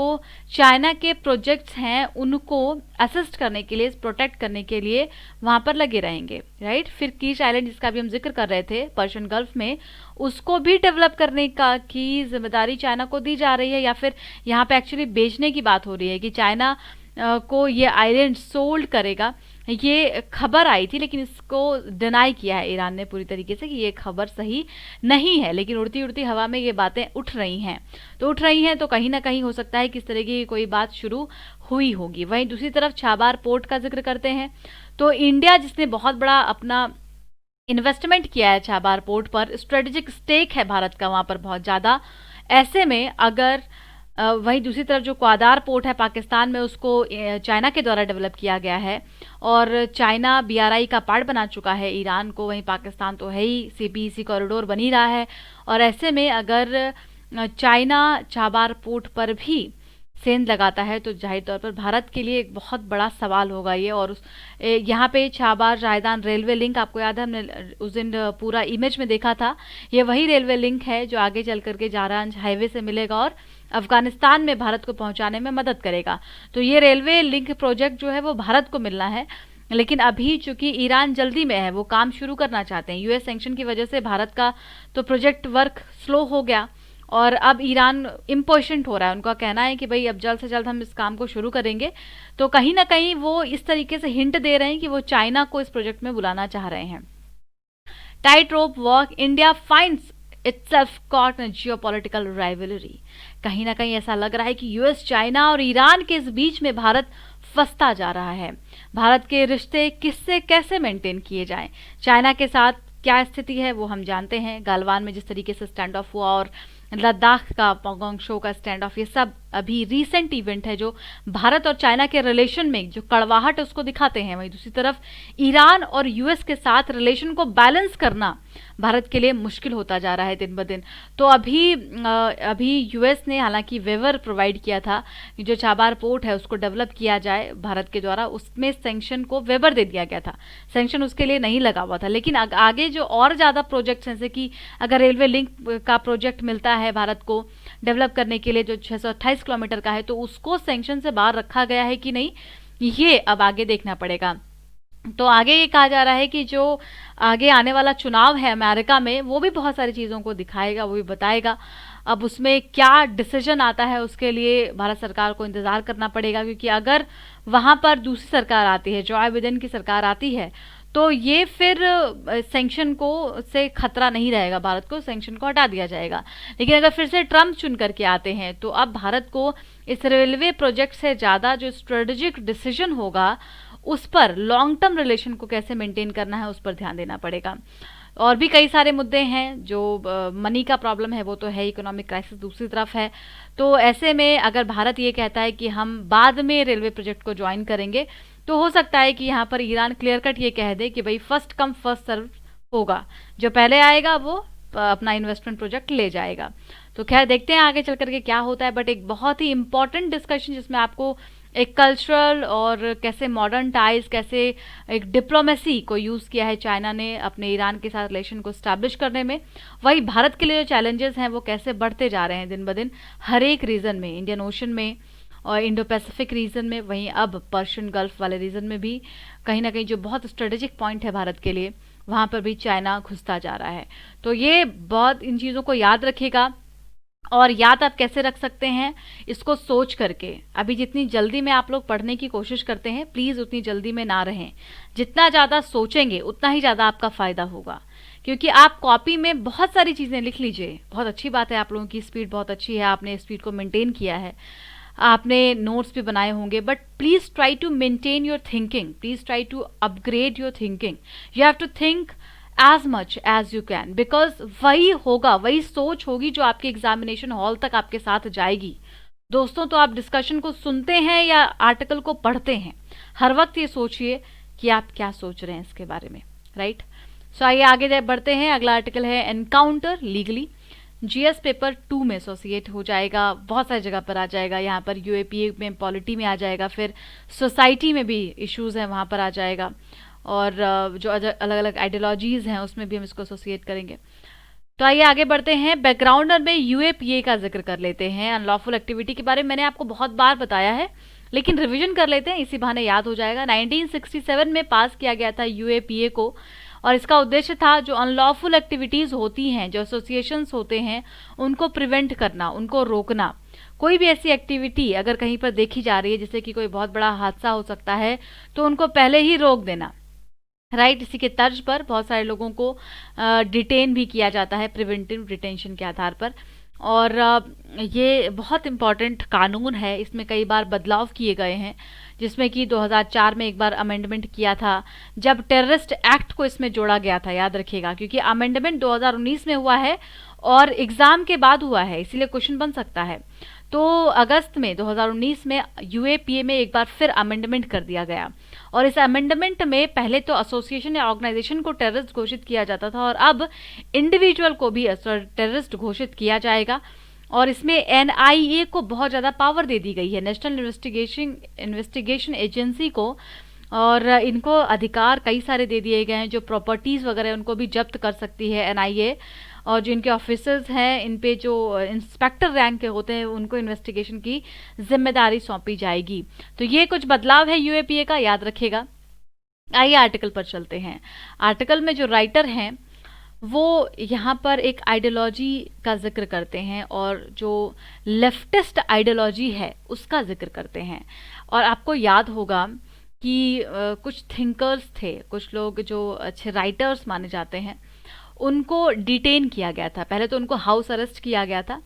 चाइना के प्रोजेक्ट्स हैं उनको असिस्ट करने के लिए, प्रोटेक्ट करने के लिए वहाँ पर लगे रहेंगे, राइट। फिर कीश आइलैंड, जिसका भी हम जिक्र कर रहे थे पर्शियन गल्फ में, उसको भी डेवलप करने का की जिम्मेदारी चाइना को दी जा रही है, या फिर यहाँ पे एक्चुअली बेचने की बात हो रही है कि चाइना को ये आइलैंड सोल्ड करेगा। ये खबर आई थी, लेकिन इसको डिनाई किया है ईरान ने पूरी तरीके से कि ये खबर सही नहीं है, लेकिन उड़ती उड़ती हवा में ये बातें उठ रही हैं। तो उठ रही हैं तो कहीं ना कहीं हो सकता है कि इस तरह की कोई बात शुरू हुई होगी। वहीं दूसरी तरफ छाबार पोर्ट का जिक्र करते हैं, तो इंडिया जिसने बहुत बड़ा अपना इन्वेस्टमेंट किया है छाबार पोर्ट पर, स्ट्रेटेजिक स्टेक है भारत का वहाँ पर बहुत ज़्यादा। ऐसे में अगर वहीं दूसरी तरफ जो ग्वादार पोर्ट है पाकिस्तान में, उसको चाइना के द्वारा डेवलप किया गया है और चाइना बीआरआई का पार्ट बना चुका है ईरान को, वहीं पाकिस्तान तो है ही, सीपीईसी कॉरिडोर बन ही रहा है। और ऐसे में अगर चाइना छाबार पोर्ट पर भी सेंध लगाता है तो जाहिर तौर पर भारत के लिए एक बहुत बड़ा सवाल होगा ये। और यहाँ पे छाबार जायदान रेलवे लिंक, आपको याद है हमने उस दिन पूरा इमेज में देखा था, ये वही रेलवे लिंक है जो आगे चल करके जारांज हाईवे से मिलेगा और अफगानिस्तान में भारत को पहुंचाने में मदद करेगा। तो ये रेलवे लिंक प्रोजेक्ट जो है वो भारत को मिलना है, लेकिन अभी चूंकि ईरान जल्दी में है, वो काम शुरू करना चाहते हैं। यूएस सैंक्शन की वजह से भारत का तो प्रोजेक्ट वर्क स्लो हो गया और अब ईरान इम्पोर्टेंट हो रहा है। उनका कहना है कि भाई अब जल्द से जल्द हम इस काम को शुरू करेंगे। तो कहीं ना कहीं वो इस तरीके से हिंट दे रहे हैं कि वो चाइना को इस प्रोजेक्ट में बुलाना चाह रहे हैं। Tight rope walk, India finds itself caught in geopolitical rivalry। कहीं ना कहीं ऐसा लग रहा है कि यूएस, चाइना और ईरान के इस बीच में भारत फंसता जा रहा है। भारत के रिश्ते किससे कैसे मेंटेन किए जाएं, चाइना के साथ क्या स्थिति है वो हम जानते हैं। गालवान में जिस तरीके से स्टैंड ऑफ हुआ और लद्दाख का पोगोंग शो का स्टैंड ऑफ, ये सब अभी रीसेंट इवेंट है जो भारत और चाइना के रिलेशन में जो कड़वाहट है उसको दिखाते हैं। वहीं दूसरी तरफ ईरान और यूएस के साथ रिलेशन को बैलेंस करना भारत के लिए मुश्किल होता जा रहा है दिन ब दिन। तो अभी यूएस ने हालांकि वेवर प्रोवाइड किया था, जो छाबार पोर्ट है उसको डेवलप किया जाए भारत के द्वारा, उसमें सैंक्शन को वेवर दे दिया गया था, सैंक्शन उसके लिए नहीं लगा हुआ था। लेकिन आगे जो और ज़्यादा प्रोजेक्ट्स हैं, जैसे कि अगर रेलवे लिंक का प्रोजेक्ट मिलता है भारत को डेवलप करने के लिए जो 628 किलोमीटर का है, तो उसको सैंक्शन से बाहर रखा गया है कि नहीं, ये अब आगे देखना पड़ेगा। तो आगे ये कहा जा रहा है कि जो आगे आने वाला चुनाव है अमेरिका में, वो भी बहुत सारी चीज़ों को दिखाएगा, वो भी बताएगा। अब उसमें क्या डिसीजन आता है उसके लिए भारत सरकार को इंतज़ार करना पड़ेगा, क्योंकि अगर वहाँ पर दूसरी सरकार आती है, जो बिडेन की सरकार आती है, तो ये फिर सैंक्शन को से खतरा नहीं रहेगा, भारत को सैंक्शन को हटा दिया जाएगा। लेकिन अगर फिर से ट्रम्प चुन करके आते हैं तो अब भारत को इस रेलवे प्रोजेक्ट से ज़्यादा जो स्ट्रेटेजिक डिसीजन होगा उस पर, लॉन्ग टर्म रिलेशन को कैसे मेंटेन करना है उस पर ध्यान देना पड़ेगा। और भी कई सारे मुद्दे हैं, जो मनी का प्रॉब्लम है वो तो है, इकोनॉमिक क्राइसिस दूसरी तरफ है। तो ऐसे में अगर भारत ये कहता है कि हम बाद में रेलवे प्रोजेक्ट को ज्वाइन करेंगे, तो हो सकता है कि यहाँ पर ईरान क्लियर कट ये कह दे कि भाई फर्स्ट कम फर्स्ट सर्व होगा, जो पहले आएगा वो अपना इन्वेस्टमेंट प्रोजेक्ट ले जाएगा। तो खैर देखते हैं आगे चल करके क्या होता है। बट एक बहुत ही इंपॉर्टेंट डिस्कशन जिसमें आपको एक कल्चरल और कैसे मॉडर्न टाइज, कैसे एक डिप्लोमेसी को यूज़ किया है चाइना ने अपने ईरान के साथ रिलेशन को स्टैब्लिश करने में, वही भारत के लिए जो चैलेंजेस हैं वो कैसे बढ़ते जा रहे हैं दिन ब दिन हर एक रीजन में, इंडियन ओशन में और इंडो पैसिफिक रीजन में, वहीं अब पर्शियन गल्फ वाले रीजन में भी कहीं ना कहीं जो बहुत स्ट्रेटेजिक पॉइंट है भारत के लिए, वहाँ पर भी चाइना घुसता जा रहा है। तो ये बहुत, इन चीज़ों को याद रखिएगा। और याद आप कैसे रख सकते हैं, इसको सोच करके, अभी जितनी जल्दी में आप लोग पढ़ने की कोशिश करते हैं, प्लीज़ उतनी जल्दी में ना रहें। जितना ज़्यादा सोचेंगे उतना ही ज़्यादा आपका फ़ायदा होगा, क्योंकि आप कॉपी में बहुत सारी चीज़ें लिख लीजिए। बहुत अच्छी बात है, आप लोगों की स्पीड बहुत अच्छी है, आपने स्पीड को मेंटेन किया है, आपने नोट्स भी बनाए होंगे, but please try to maintain your thinking, please try to upgrade your thinking. You have to think as much as you can, because वही होगा, वही सोच होगी जो आपके एग्जामिनेशन हॉल तक आपके साथ जाएगी। दोस्तों, तो आप डिस्कशन को सुनते हैं या आर्टिकल को पढ़ते हैं, हर वक्त ये सोचिए कि आप क्या सोच रहे हैं इसके बारे में, राइट। सो आइए आगे बढ़ते हैं। अगला आर्टिकल है एनकाउंटर लीगली। जीएस पेपर 2 में एसोसिएट हो जाएगा, बहुत सारी जगह पर आ जाएगा। यहाँ पर यूएपीए में, पॉलिटी में आ जाएगा, फिर सोसाइटी में भी इश्यूज हैं वहाँ पर आ जाएगा, और जो अलग अलग आइडियोलॉजीज हैं उसमें भी हम इसको एसोसिएट करेंगे। तो आइए आगे बढ़ते हैं। बैकग्राउंडर में यूएपीए का जिक्र कर लेते हैं। अनलॉफुल एक्टिविटी के बारे में मैंने आपको बहुत बार बताया है, लेकिन रिवीजन कर लेते हैं, इसी बहाने याद हो जाएगा। 1967 में पास किया गया था यूएपीए को, और इसका उद्देश्य था जो अनलॉफुल एक्टिविटीज़ होती हैं, जो एसोसिएशंस होते हैं, उनको प्रिवेंट करना, उनको रोकना। कोई भी ऐसी एक्टिविटी अगर कहीं पर देखी जा रही है, जैसे कि कोई बहुत बड़ा हादसा हो सकता है, तो उनको पहले ही रोक देना, राइट। इसी के तर्ज पर बहुत सारे लोगों को डिटेन भी किया जाता है प्रिवेंटिव डिटेंशन के आधार पर। और ये बहुत इम्पॉर्टेंट कानून है, इसमें कई बार बदलाव किए गए हैं, जिसमें कि 2004 में एक बार अमेंडमेंट किया था, जब टेररिस्ट एक्ट को इसमें जोड़ा गया था, याद रखिएगा, क्योंकि अमेंडमेंट 2019 में हुआ है और एग्ज़ाम के बाद हुआ है, इसीलिए क्वेश्चन बन सकता है। तो अगस्त में 2019 में यूएपीए में एक बार फिर अमेंडमेंट कर दिया गया, और इस अमेंडमेंट में पहले तो एसोसिएशन या ऑर्गेनाइजेशन को टेररिस्ट घोषित किया जाता था, और अब इंडिविजुअल को भी टेररिस्ट घोषित किया जाएगा। और इसमें एनआईए को बहुत ज़्यादा पावर दे दी गई है, नेशनल इन्वेस्टिगेशन एजेंसी को, और इनको अधिकार कई सारे दे दिए गए हैं। जो प्रॉपर्टीज़ वगैरह उनको भी जब्त कर सकती है एनआईए, और जो इनके ऑफिसर्स हैं, इन पे जो इंस्पेक्टर रैंक के होते हैं, उनको इन्वेस्टिगेशन की जिम्मेदारी सौंपी जाएगी। तो ये कुछ बदलाव है यूएपीए का, याद रखेगा। आइए आर्टिकल पर चलते हैं। आर्टिकल में जो राइटर हैं वो यहाँ पर एक आइडियोलॉजी का जिक्र करते हैं, और जो लेफ्टिस्ट आइडियोलॉजी है उसका जिक्र करते हैं। और आपको याद होगा कि कुछ थिंकर्स थे, कुछ लोग जो अच्छे राइटर्स माने जाते हैं, उनको डिटेन किया गया था। पहले तो उनको हाउस अरेस्ट किया गया था,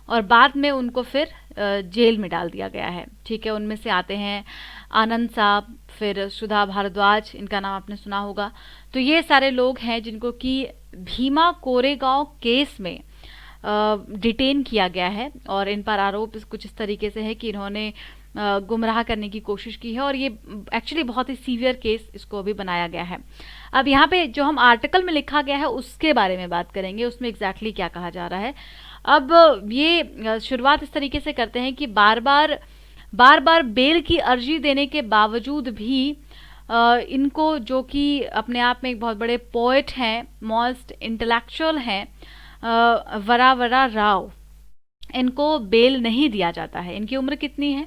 और बाद में उनको फिर जेल में डाल दिया गया है, ठीक है। उनमें से आते हैं आनंद साहब, फिर सुधा भारद्वाज, इनका नाम आपने सुना होगा। तो ये सारे लोग हैं जिनको कि भीमा कोरेगांव केस में डिटेन किया गया है, और इन पर आरोप कुछ इस तरीके से है कि इन्होंने गुमराह करने की कोशिश की है, और ये एक्चुअली बहुत ही सीवियर केस इसको अभी बनाया गया है। अब यहाँ पे जो हम आर्टिकल में लिखा गया है उसके बारे में बात करेंगे, उसमें एग्जैक्टली क्या कहा जा रहा है। अब ये शुरुआत इस तरीके से करते हैं कि बार बार बेल की अर्जी देने के बावजूद भी इनको, जो कि अपने आप में एक बहुत बड़े पोएट हैं, मोस्ट इंटेलेक्चुअल हैं, वरावरा राव, इनको बेल नहीं दिया जाता है। इनकी उम्र कितनी है?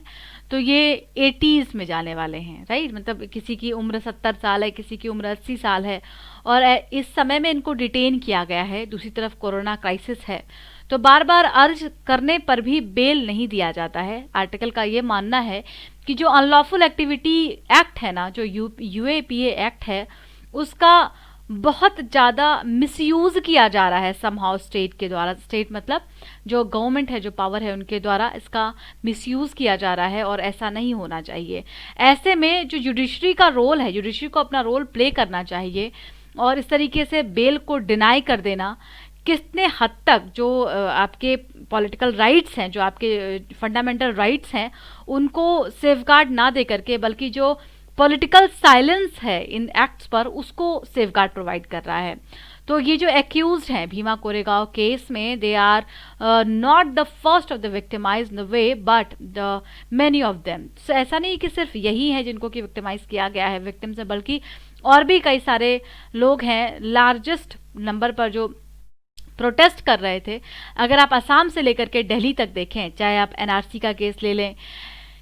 तो ये 80s में जाने वाले हैं, राइट। मतलब किसी की उम्र 70 साल है, किसी की उम्र 80 साल है, और इस समय में इनको डिटेन किया गया है। दूसरी तरफ कोरोना क्राइसिस है, तो बार बार अर्ज करने पर भी बेल नहीं दिया जाता है। आर्टिकल का ये मानना है कि जो अनलॉफुल एक्टिविटी एक्ट है ना, जो यूएपीए एक्ट है, उसका बहुत ज़्यादा मिसयूज़ किया जा रहा है समहाउ स्टेट के द्वारा। स्टेट मतलब जो गवर्नमेंट है, जो पावर है, उनके द्वारा इसका मिसयूज़ किया जा रहा है, और ऐसा नहीं होना चाहिए। ऐसे में जो जुडिशरी का रोल है, जुडिशरी को अपना रोल प्ले करना चाहिए, और इस तरीके से बेल को डिनाई कर देना कितने हद तक जो आपके पॉलिटिकल राइट्स हैं, जो आपके फंडामेंटल राइट्स हैं, उनको सेफगार्ड ना दे करके, बल्कि जो पॉलिटिकल साइलेंस है इन एक्ट्स पर, उसको सेफगार्ड प्रोवाइड कर रहा है। तो ये जो एक्यूज्ड हैं भीमा कोरेगांव केस में, they are not the first of the victimize in the way, but the many of them. So ऐसा नहीं कि सिर्फ यही है जिनको कि विक्टिमाइज किया गया है विक्टिम से, बल्कि और भी कई सारे लोग हैं। लार्जेस्ट नंबर पर जो प्रोटेस्ट कर रहे थे, अगर आप असम से लेकर के दिल्ली तक देखें, चाहे आप एनआरसी का केस ले लें,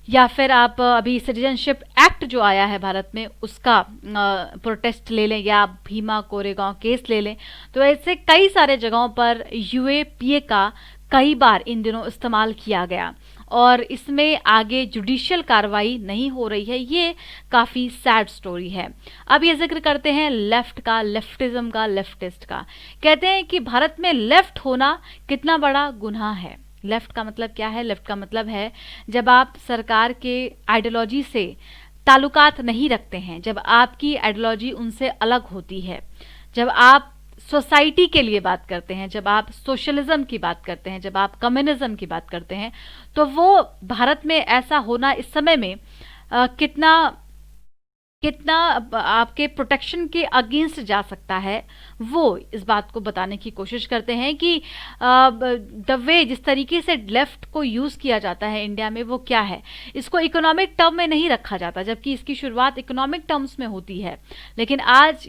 या फिर आप अभी सिटीजनशिप एक्ट जो आया है भारत में उसका प्रोटेस्ट ले लें, या आप भीमा कोरेगांव केस ले लें, तो ऐसे कई सारे जगहों पर यूएपीए का कई बार इन दिनों इस्तेमाल किया गया, और इसमें आगे जुडिशियल कार्रवाई नहीं हो रही है। ये काफ़ी सैड स्टोरी है। अब ये जिक्र करते हैं लेफ्ट का, लेफ्टिज्म का, लेफ्टिस्ट का। कहते हैं कि भारत में लेफ्ट होना कितना बड़ा गुनाह है। लेफ्ट का मतलब क्या है? लेफ्ट का मतलब है जब आप सरकार के आइडियोलॉजी से ताल्लुकात नहीं रखते हैं, जब आपकी आइडियोलॉजी उनसे अलग होती है, जब आप सोसाइटी के लिए बात करते हैं, जब आप सोशलिज्म की बात करते हैं, जब आप कम्युनिज्म की बात करते हैं, तो वो भारत में ऐसा होना इस समय में कितना कितना आपके प्रोटेक्शन के अगेंस्ट जा सकता है, वो इस बात को बताने की कोशिश करते हैं कि द वे जिस तरीके से लेफ्ट को यूज़ किया जाता है इंडिया में वो क्या है। इसको इकोनॉमिक टर्म में नहीं रखा जाता, जबकि इसकी शुरुआत इकोनॉमिक टर्म्स में होती है, लेकिन आज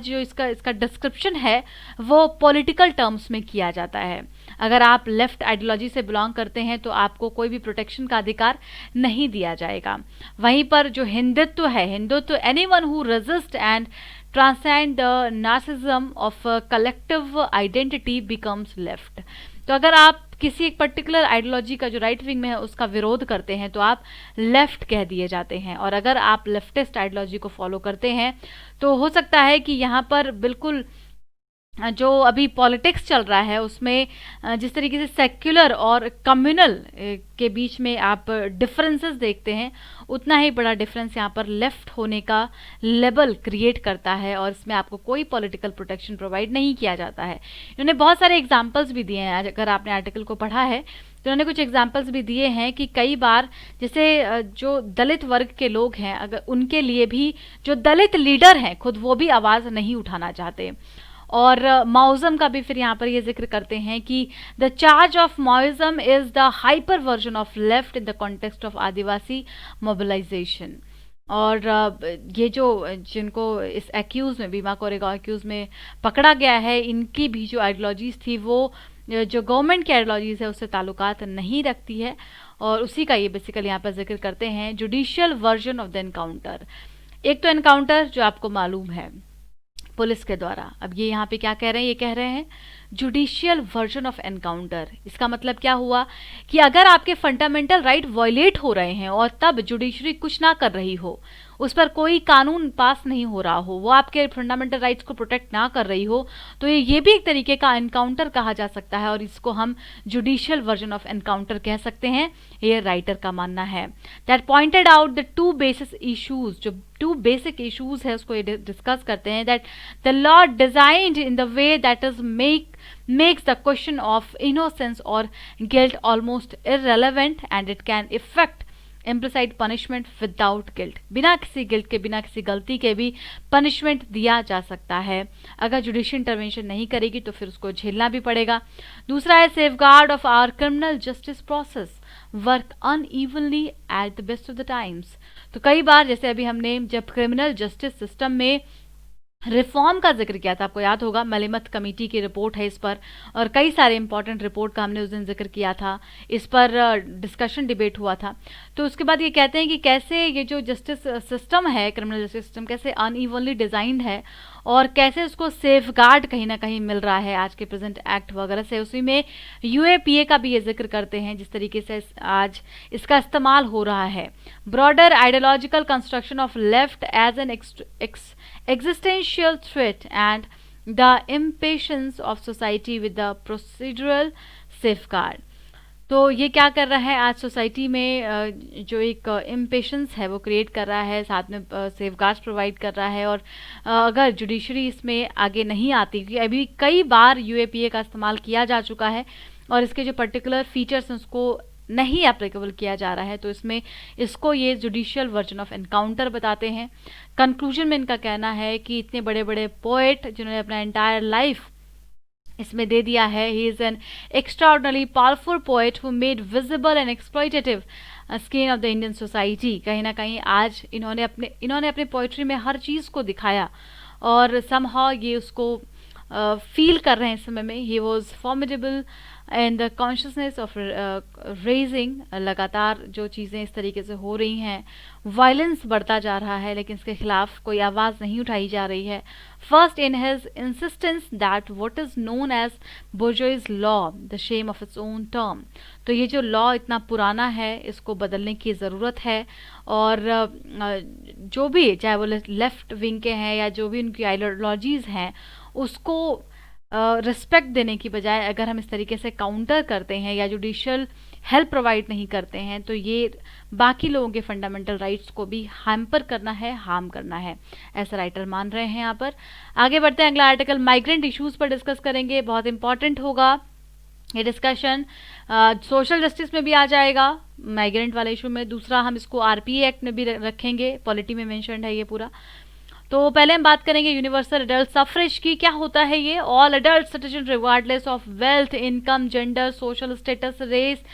जो इसका इसका डिस्क्रिप्शन है वो पॉलिटिकल टर्म्स में किया जाता है। अगर आप लेफ्ट आइडियोलॉजी से बिलोंग करते हैं तो आपको कोई भी प्रोटेक्शन का अधिकार नहीं दिया जाएगा। वहीं पर जो हिंदुत्व है, Hindutva anyone who resist and transcend the narcissism of collective identity becomes left. तो अगर आप किसी एक पर्टिकुलर आइडियोलॉजी का जो राइट विंग में है उसका विरोध करते हैं तो आप लेफ्ट कह दिए जाते हैं, और अगर आप लेफ्टिस्ट आइडियोलॉजी को फॉलो करते हैं तो हो सकता है कि यहाँ पर बिल्कुल जो अभी पॉलिटिक्स चल रहा है उसमें जिस तरीके से सेक्युलर और कम्युनल के बीच में आप डिफरेंसेस देखते हैं, उतना ही बड़ा डिफरेंस यहाँ पर लेफ्ट होने का लेवल क्रिएट करता है, और इसमें आपको कोई पॉलिटिकल प्रोटेक्शन प्रोवाइड नहीं किया जाता है। इन्होंने बहुत सारे एग्जांपल्स भी दिए हैं, अगर आपने आर्टिकल को पढ़ा है तो उन्होंने कुछ एग्जांपल्स भी दिए हैं कि कई बार जैसे जो दलित वर्ग के लोग हैं, अगर उनके लिए भी जो दलित लीडर हैं खुद वो भी आवाज़ नहीं उठाना चाहते। और माओज़म का भी फिर यहाँ पर ये जिक्र करते हैं कि the charge of Maoism is the hyper version of left in the context of Adivasi mobilization. और ये जो जिनको इस एक्यूज़ में, भीमा कोरेगांव एक्यूज़ में पकड़ा गया है, इनकी भी जो आइडियोलॉजीज़ थी वो जो गवर्नमेंट की आइडियोलॉजीज़ है उससे ताल्लुकात नहीं रखती है, और उसी का ये बेसिकली यहाँ पर जिक्र करते हैं, judicial version of the encounter. एक तो एनकाउंटर जो आपको मालूम है पुलिस के द्वारा, अब ये यहाँ पे क्या कह रहे हैं, ये कह रहे हैं जुडिशियल वर्जन ऑफ एनकाउंटर। इसका मतलब क्या हुआ कि अगर आपके फंडामेंटल राइट वायलेट हो रहे हैं और तब जुडिशरी कुछ ना कर रही हो, उस पर कोई कानून पास नहीं हो रहा हो, वो आपके फंडामेंटल राइट्स को प्रोटेक्ट ना कर रही हो, तो ये भी एक तरीके का एनकाउंटर कहा जा सकता है, और इसको हम जुडिशियल वर्जन ऑफ एनकाउंटर कह सकते हैं। ये राइटर का मानना है। That pointed out the two basic issues, जो टू बेसिक इशूज है उसको ये डिस्कस करते हैं। That the law designed in the way that is makes the question of innocence or guilt almost irrelevant, and it can effect implicit punishment without guilt। बिना किसी guilt के, बिना किसी गलती के भी पनिशमेंट दिया जा सकता है। अगर जुडिशियल इंटरवेंशन नहीं करेगी तो फिर उसको झेलना भी पड़ेगा। दूसरा है safeguard of our criminal justice process work unevenly at the best of the times. तो कई बार जैसे अभी हमने जब क्रिमिनल जस्टिस सिस्टम में रिफॉर्म का जिक्र किया था, आपको याद होगा मलिमत कमेटी की रिपोर्ट है इस पर, और कई सारे इंपॉर्टेंट रिपोर्ट का हमने उस दिन जिक्र किया था, इस पर डिस्कशन डिबेट हुआ था। तो उसके बाद ये कहते हैं कि कैसे ये जो जस्टिस सिस्टम है, क्रिमिनल जस्टिस सिस्टम कैसे अनइवनली डिजाइंड है और कैसे उसको सेफगार्ड कहीं ना कहीं मिल रहा है आज के प्रेजेंट एक्ट वगैरह से। उसी में यूएपीए का भी ये जिक्र करते हैं, जिस तरीके से आज इसका इस्तेमाल हो रहा है। Broader ideological construction of left as an existential threat and the impatience of society with the procedural safeguard। तो ये क्या कर रहा है आज सोसाइटी में, जो एक इम्पेशंस है वो क्रिएट कर रहा है, साथ में सेफगार्ड्स प्रोवाइड कर रहा है। और अगर जुडिशरी इसमें आगे नहीं आती, क्योंकि अभी कई बार यूएपीए का इस्तेमाल किया जा चुका है और इसके जो पर्टिकुलर फीचर्स हैं उसको नहीं एप्लीकेबल किया जा रहा है, तो इसमें इसको ये जुडिशियल वर्जन ऑफ एनकाउंटर बताते हैं। कंक्लूजन में इनका कहना है कि इतने बड़े बड़े पोएट जिन्होंने अपना एंटायर लाइफ इसमें दे दिया है, he is an extraordinary powerful poet who made visible and exploitative skin of the Indian society. कहीं ना कहीं आज इन्होंने अपने पोइट्री में हर चीज़ को दिखाया और समहाउ ये उसको फील कर रहे हैं इस समय में। He was formidable and the consciousness of raising. लगातार जो चीज़ें इस तरीके से हो रही हैं, वायलेंस बढ़ता जा रहा है, लेकिन इसके खिलाफ कोई आवाज़ नहीं उठाई जा रही है। First in his insistence that what is known as bourgeois law the shame of its own term. तो ये जो लॉ इतना पुराना है इसको बदलने की ज़रूरत है, और जो भी चाहे वो लेफ्ट विंग के हैं या जो भी उनकी आइडियोलॉजीज़ हैं उसको रिस्पेक्ट देने की बजाय अगर हम इस तरीके से काउंटर करते हैं या जुडिशियल हेल्प प्रोवाइड नहीं करते हैं तो ये बाकी लोगों के फंडामेंटल राइट्स को भी हैम्पर करना है, हार्म करना है, ऐसा राइटर मान रहे हैं यहाँ पर। आगे बढ़ते हैं, अगला आर्टिकल माइग्रेंट इश्यूज पर डिस्कस करेंगे, बहुत इंपॉर्टेंट होगा ये डिस्कशन। सोशल जस्टिस में भी आ जाएगा माइग्रेंट वाले इशू में। दूसरा हम इसको आरपीए एक्ट में भी रखेंगे, पॉलिटी में मेंशन्ड है ये पूरा। तो पहले हम बात करेंगे यूनिवर्सल एडल्ट सफरेज की। क्या होता है ये? All adult citizen regardless of wealth, income, gender, social status, race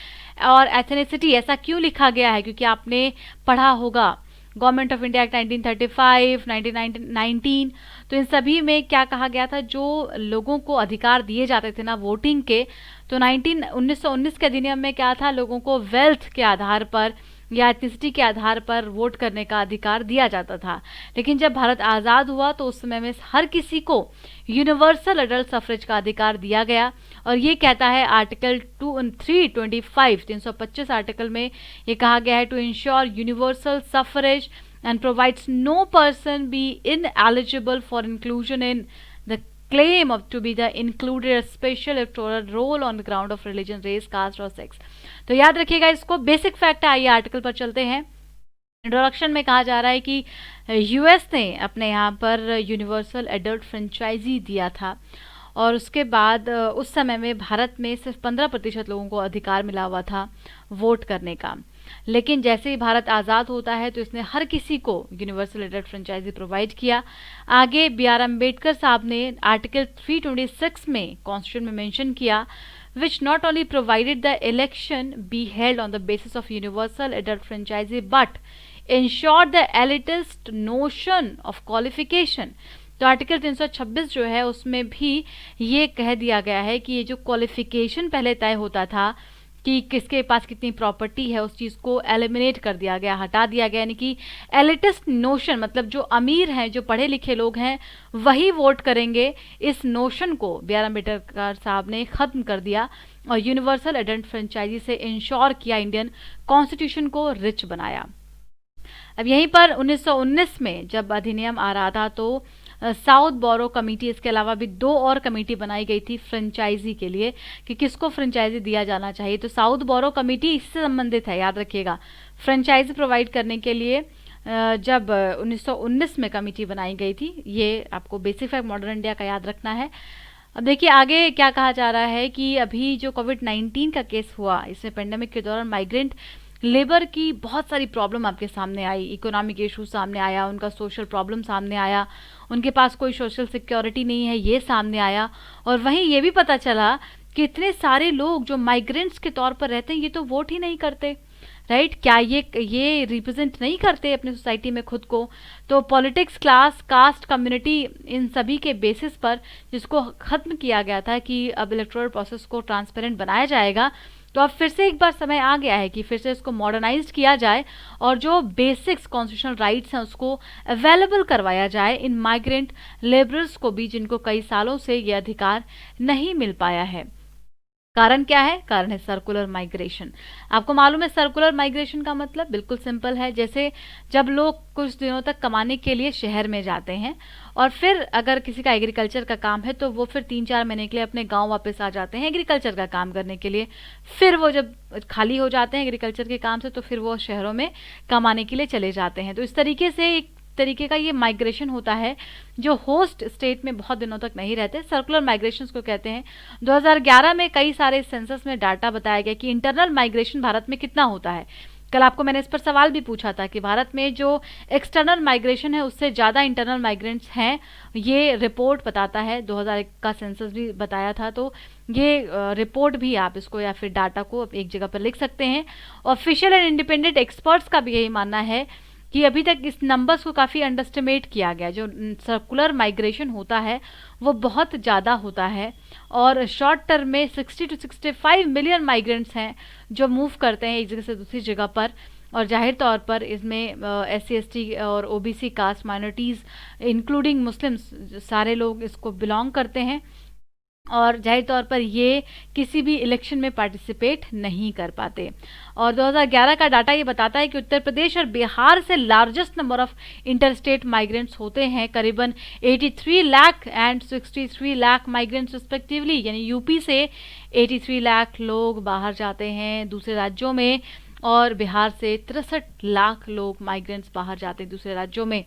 और एथनिसिटी। ऐसा क्यों लिखा गया है? क्योंकि आपने पढ़ा होगा गवर्नमेंट ऑफ इंडिया एक्ट 1935, 1919, तो इन सभी में क्या कहा गया था, जो लोगों को अधिकार दिए जाते थे ना वोटिंग के, तो 1919 के अधिनियम में क्या था, लोगों को वेल्थ के आधार पर या एथनिसिटी के आधार पर वोट करने का अधिकार दिया जाता था। लेकिन जब भारत आज़ाद हुआ तो उस समय में हर किसी को यूनिवर्सल एडल्ट सफरेज का अधिकार दिया गया। और ये कहता है आर्टिकल 325 आर्टिकल में ये कहा गया है, to ensure universal suffrage and provides no person be ineligible for inclusion in the claim of to be the included a special electoral roll on the ground of religion, race, caste और sex। तो याद रखिएगा इसको, basic fact है। आइए article पर चलते हैं। इंट्रोडक्शन में कहा जा रहा है कि यूएस ने अपने यहाँ पर यूनिवर्सल एडल्ट फ्रेंचाइजी दिया था और उसके बाद उस समय में भारत में सिर्फ 15% लोगों को अधिकार मिला हुआ था वोट करने का। लेकिन जैसे ही भारत आज़ाद होता है तो इसने हर किसी को यूनिवर्सल एडल्ट फ्रेंचाइजी प्रोवाइड किया। आगे बी आर अम्बेडकर साहब ने आर्टिकल 326 में कॉन्स्टिट्यूशन में मेंशन किया, which not only provided the election be held on the basis of universal adult franchisee but ensured the elitist notion of qualification। तो article 326 जो है उसमें भी ये कह दिया गया है कि ये जो क्वालिफिकेशन पहले तय होता था कि किसके पास कितनी प्रॉपर्टी है, उस चीज़ को एलिमिनेट कर दिया गया, हटा दिया गया। यानी कि एलिटिस्ट नोशन, मतलब जो अमीर हैं, जो पढ़े लिखे लोग हैं वही वोट करेंगे, इस नोशन को बी आर अम्बेडकर साहब ने ख़त्म कर दिया और यूनिवर्सल एडल्ट फ्रेंचाइजी से इंश्योर किया, इंडियन कॉन्स्टिट्यूशन को रिच बनाया। अब यहीं पर 1919 में जब अधिनियम आ रहा था तो साउथ बोरो कमेटी, इसके अलावा भी 2 और कमेटी बनाई गई थी फ्रेंचाइजी के लिए कि किसको फ्रेंचाइजी दिया जाना चाहिए। तो साउथ बोरो कमेटी इससे संबंधित है, याद रखिएगा। फ्रेंचाइजी प्रोवाइड करने के लिए जब 1919 में कमेटी बनाई गई थी, ये आपको बेसिक फैक्ट मॉडर्न इंडिया का याद रखना है। अब देखिए आगे क्या कहा जा रहा है कि अभी जो कोविड-19 का केस हुआ, इसमें पेंडेमिक के दौरान माइग्रेंट लेबर की बहुत सारी प्रॉब्लम आपके सामने आई, इकोनॉमिक इशू सामने आया, उनका सोशल प्रॉब्लम सामने आया, उनके पास कोई सोशल सिक्योरिटी नहीं है, ये सामने आया। और वहीं ये भी पता चला कि इतने सारे लोग जो माइग्रेंट्स के तौर पर रहते हैं ये तो वोट ही नहीं करते, राइट? क्या ये रिप्रेजेंट नहीं करते अपने सोसाइटी में खुद को? तो पॉलिटिक्स, क्लास, कास्ट, कम्युनिटी, इन सभी के बेसिस पर जिसको ख़त्म किया गया था कि अब इलेक्टोरल प्रोसेस को ट्रांसपेरेंट बनाया जाएगा, तो अब फिर से एक बार समय आ गया है कि फिर से इसको मॉडर्नाइज किया जाए और जो बेसिक्स कॉन्स्टिट्यूशनल राइट्स हैं उसको अवेलेबल करवाया जाए इन माइग्रेंट लेबरर्स को भी, जिनको कई सालों से ये अधिकार नहीं मिल पाया है। कारण क्या है? कारण है सर्कुलर माइग्रेशन। आपको मालूम है सर्कुलर माइग्रेशन का मतलब बिल्कुल सिंपल है, जैसे जब लोग कुछ दिनों तक कमाने के लिए शहर में जाते हैं और फिर अगर किसी का एग्रीकल्चर का काम है तो वो फिर 3-4 महीने के लिए अपने गांव वापस आ जाते हैं एग्रीकल्चर का काम करने के लिए। फिर वो जब खाली हो जाते हैं एग्रीकल्चर के काम से तो फिर वो शहरों में कमाने के लिए चले जाते हैं। तो इस तरीके से एक तरीके का ये माइग्रेशन होता है जो होस्ट स्टेट में बहुत दिनों तक नहीं रहते, सर्कुलर माइग्रेशंस को कहते हैं। 2011 में कई सारे सेंसस में डाटा बताया गया कि इंटरनल माइग्रेशन भारत में कितना होता है। कल आपको मैंने इस पर सवाल भी पूछा था कि भारत में जो एक्सटर्नल माइग्रेशन है उससे ज़्यादा इंटरनल माइग्रेंट्स हैं, ये रिपोर्ट बताता है। 2001 का सेंसस भी बताया था, तो ये रिपोर्ट भी आप इसको या फिर डाटा को एक जगह पर लिख सकते हैं। ऑफिशियल एंड इंडिपेंडेंट एक्सपर्ट्स का भी यही मानना है कि अभी तक इस नंबर्स को काफ़ी अंडरस्टिमेट किया गया। जो सर्कुलर माइग्रेशन होता है वो बहुत ज़्यादा होता है और शॉर्ट टर्म में 60 to 65 मिलियन माइग्रेंट्स हैं जो मूव करते हैं एक जगह से दूसरी जगह पर। और जाहिर तौर पर इसमें SC/ST और OBC caste minorities including Muslims सारे लोग इसको बिलोंग करते हैं। और जाहिर तौर पर ये किसी भी इलेक्शन में पार्टिसिपेट नहीं कर पाते। और 2011 का डाटा ये बताता है कि उत्तर प्रदेश और बिहार से largest number of interstate migrants होते हैं, करीबन 83 lakh and 63 lakh migrants respectively. यानी यूपी से 83 लाख लोग बाहर जाते हैं दूसरे राज्यों में, और बिहार से 63 लाख लोग माइग्रेंट्स बाहर जाते हैं दूसरे राज्यों में।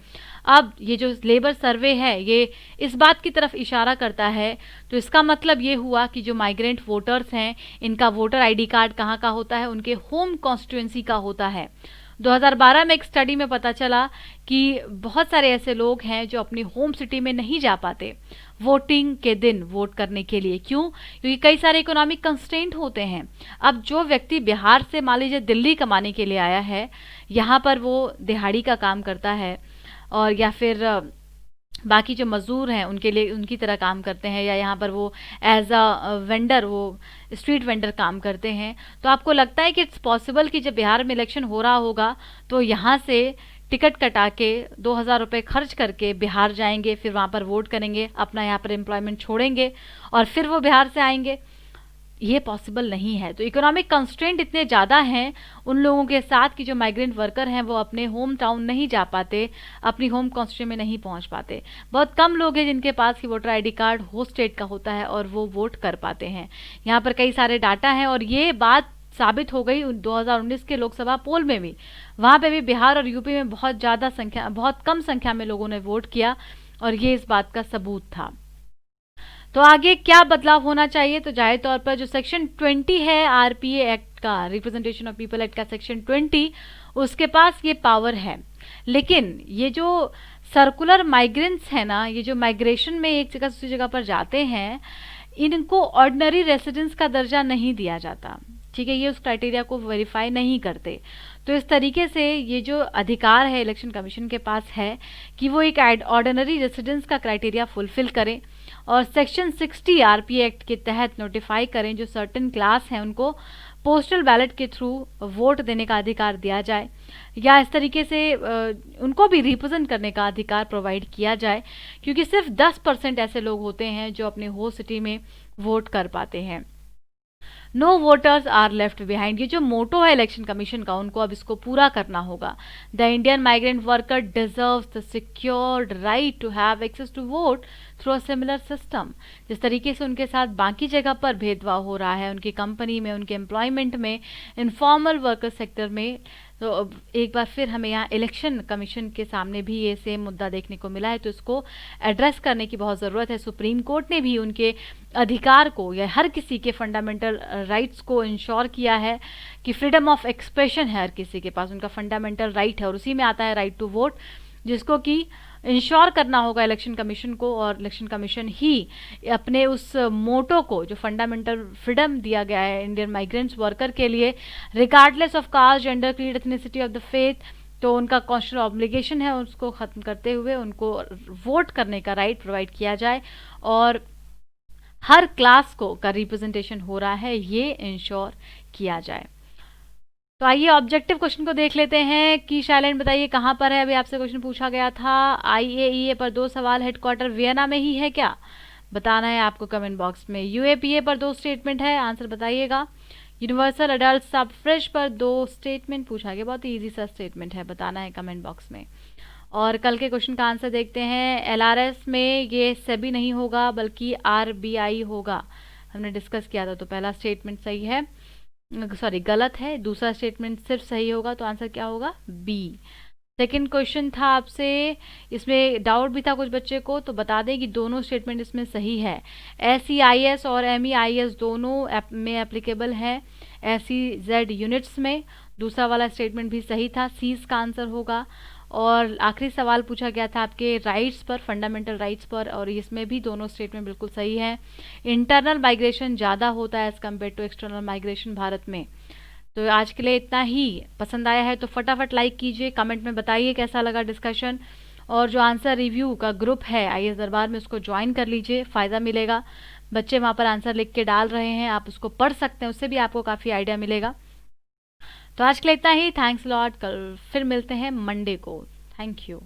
अब ये जो लेबर सर्वे है ये इस बात की तरफ इशारा करता है, तो इसका मतलब ये हुआ कि जो माइग्रेंट वोटर्स हैं इनका वोटर आईडी कार्ड कहाँ का होता है, उनके होम कॉन्स्टिट्यूएंसी का होता है। 2012 में एक स्टडी में पता चला कि बहुत सारे ऐसे लोग हैं जो अपनी होम सिटी में नहीं जा पाते वोटिंग के दिन वोट करने के लिए। क्यों? क्योंकि कई सारे इकोनॉमिक कंस्ट्रेंट होते हैं। अब जो व्यक्ति बिहार से मान लीजिए दिल्ली कमाने के लिए आया है, यहाँ पर वो दिहाड़ी का काम करता है, और या फिर बाकी जो मजदूर हैं उनके लिए उनकी तरह काम करते हैं, या यहाँ पर वो एज अ वेंडर, वो स्ट्रीट वेंडर काम करते हैं, तो आपको लगता है कि इट्स पॉसिबल कि जब बिहार में इलेक्शन हो रहा होगा तो यहाँ से टिकट कटा के 2,000 रुपये खर्च करके बिहार जाएंगे, फिर वहाँ पर वोट करेंगे, अपना यहाँ पर एम्प्लॉयमेंट छोड़ेंगे और फिर वो बिहार से आएंगे? ये पॉसिबल नहीं है। तो इकोनॉमिक कंस्ट्रेंट इतने ज़्यादा हैं उन लोगों के साथ कि जो माइग्रेंट वर्कर हैं वो अपने होम टाउन नहीं जा पाते, अपनी होम कॉन्स्टिट्यूएंसी में नहीं पहुंच पाते। बहुत कम लोग हैं जिनके पास की वोटर आईडी कार्ड हो स्टेट का होता है और वो वोट कर पाते हैं। यहाँ पर कई सारे डाटा हैं और ये बात साबित हो गई 2019 के लोकसभा पोल में भी। वहाँ पे भी बिहार और यूपी में बहुत कम संख्या में लोगों ने वोट किया, और ये इस बात का सबूत था। तो आगे क्या बदलाव होना चाहिए? तो जाहिर तौर पर जो सेक्शन 20 है आरपीए एक्ट का, रिप्रेजेंटेशन ऑफ पीपल एक्ट का सेक्शन 20, उसके पास ये पावर है। लेकिन ये जो सर्कुलर माइग्रेंट्स है ना, ये जो माइग्रेशन में एक जगह से दूसरी जगह पर जाते हैं, इनको ऑर्डिनरी रेसिडेंस का दर्जा नहीं दिया जाता। ठीक है, ये उस क्राइटेरिया को वेरीफाई नहीं करते। तो इस तरीके से ये जो अधिकार है इलेक्शन कमीशन के पास है कि वो एक ऑर्डिनरी रेसिडेंस का क्राइटेरिया फुलफिल करें और सेक्शन 60 आरपीए एक्ट के तहत नोटिफाई करें जो सर्टेन क्लास हैं उनको पोस्टल बैलेट के थ्रू वोट देने का अधिकार दिया जाए, या इस तरीके से उनको भी रिप्रेजेंट करने का अधिकार प्रोवाइड किया जाए, क्योंकि सिर्फ 10% ऐसे लोग होते हैं जो अपने होस्ट सिटी में वोट कर पाते हैं। No voters are left behind, ये जो मोटो है इलेक्शन कमीशन का, उनको अब इसको पूरा करना होगा। The Indian migrant worker deserves the secured right to have access to vote through a similar system. जिस तरीके से उनके साथ बाकी जगह पर भेदभाव हो रहा है, उनकी कंपनी में, उनके एम्प्लॉयमेंट में, इनफॉर्मल वर्कर सेक्टर में, तो एक बार फिर हमें यहाँ इलेक्शन कमीशन के सामने भी ये सेम मुद्दा देखने को मिला है। तो इसको एड्रेस करने की बहुत ज़रूरत है। सुप्रीम कोर्ट ने भी उनके अधिकार को या हर किसी के फंडामेंटल राइट्स को इंश्योर किया है कि फ्रीडम ऑफ एक्सप्रेशन है हर किसी के पास, उनका फंडामेंटल राइट है, और उसी में आता है राइट टू वोट, जिसको कि इंश्योर करना होगा इलेक्शन कमीशन को। और इलेक्शन कमीशन ही अपने उस मोटो को, जो फंडामेंटल फ्रीडम दिया गया है इंडियन माइग्रेंट्स वर्कर के लिए, regardless of caste, gender, creed, ethnicity of the faith, तो उनका कॉन्स्टिट्यूशनल ऑब्लिगेशन है उसको ख़त्म करते हुए उनको वोट करने का राइट प्रोवाइड किया जाए, और हर क्लास को का रिप्रेजेंटेशन हो रहा है ये इंश्योर किया जाए। तो आइए ऑब्जेक्टिव क्वेश्चन को देख लेते हैं कि शैलेंड बताइए कहाँ पर है। अभी आपसे क्वेश्चन पूछा गया था आईएईए पर 2 सवाल, हेडक्वार्टर वियना में ही है क्या? बताना है आपको कमेंट बॉक्स में। यूएपीए पर 2 स्टेटमेंट है, आंसर बताइएगा। यूनिवर्सल अडल्ट सफ्रेज पर 2 स्टेटमेंट पूछा गया, बहुत ही ईजी सा स्टेटमेंट है, बताना है कमेंट बॉक्स में। और कल के क्वेश्चन का आंसर देखते हैं। एलआरएस में ये सेबी नहीं होगा बल्कि आरबीआई होगा, हमने डिस्कस किया था। तो पहला स्टेटमेंट सही है, सॉरी गलत है, दूसरा स्टेटमेंट सिर्फ सही होगा, तो आंसर क्या होगा? बी। सेकंड क्वेश्चन था आपसे, इसमें डाउट भी था कुछ बच्चे को, तो बता दें कि दोनों स्टेटमेंट इसमें सही है। SEIS और MEIS दोनों में एप्लीकेबल है, SEZ यूनिट्स में। दूसरा वाला स्टेटमेंट भी सही था, सी का आंसर होगा। और आखिरी सवाल पूछा गया था आपके राइट्स पर, फंडामेंटल राइट्स पर, और इसमें भी दोनों स्टेटमेंट बिल्कुल सही है। इंटरनल माइग्रेशन ज़्यादा होता है as compare to external migration Bharat में। तो आज के लिए इतना ही। पसंद आया है तो फटाफट लाइक कीजिए, कमेंट में बताइए कैसा लगा डिस्कशन, और जो आंसर रिव्यू का ग्रुप है आईएएस दरबार में उसको ज्वाइन कर लीजिए, फ़ायदा मिलेगा। बच्चे वहाँ पर आंसर लिख के डाल रहे हैं, आप उसको पढ़ सकते हैं, उससे भी आपको काफ़ी आइडिया मिलेगा। तो आज के लिए इतना ही। थैंक्स लॉट, कल फिर मिलते हैं मंडे को। Thank you.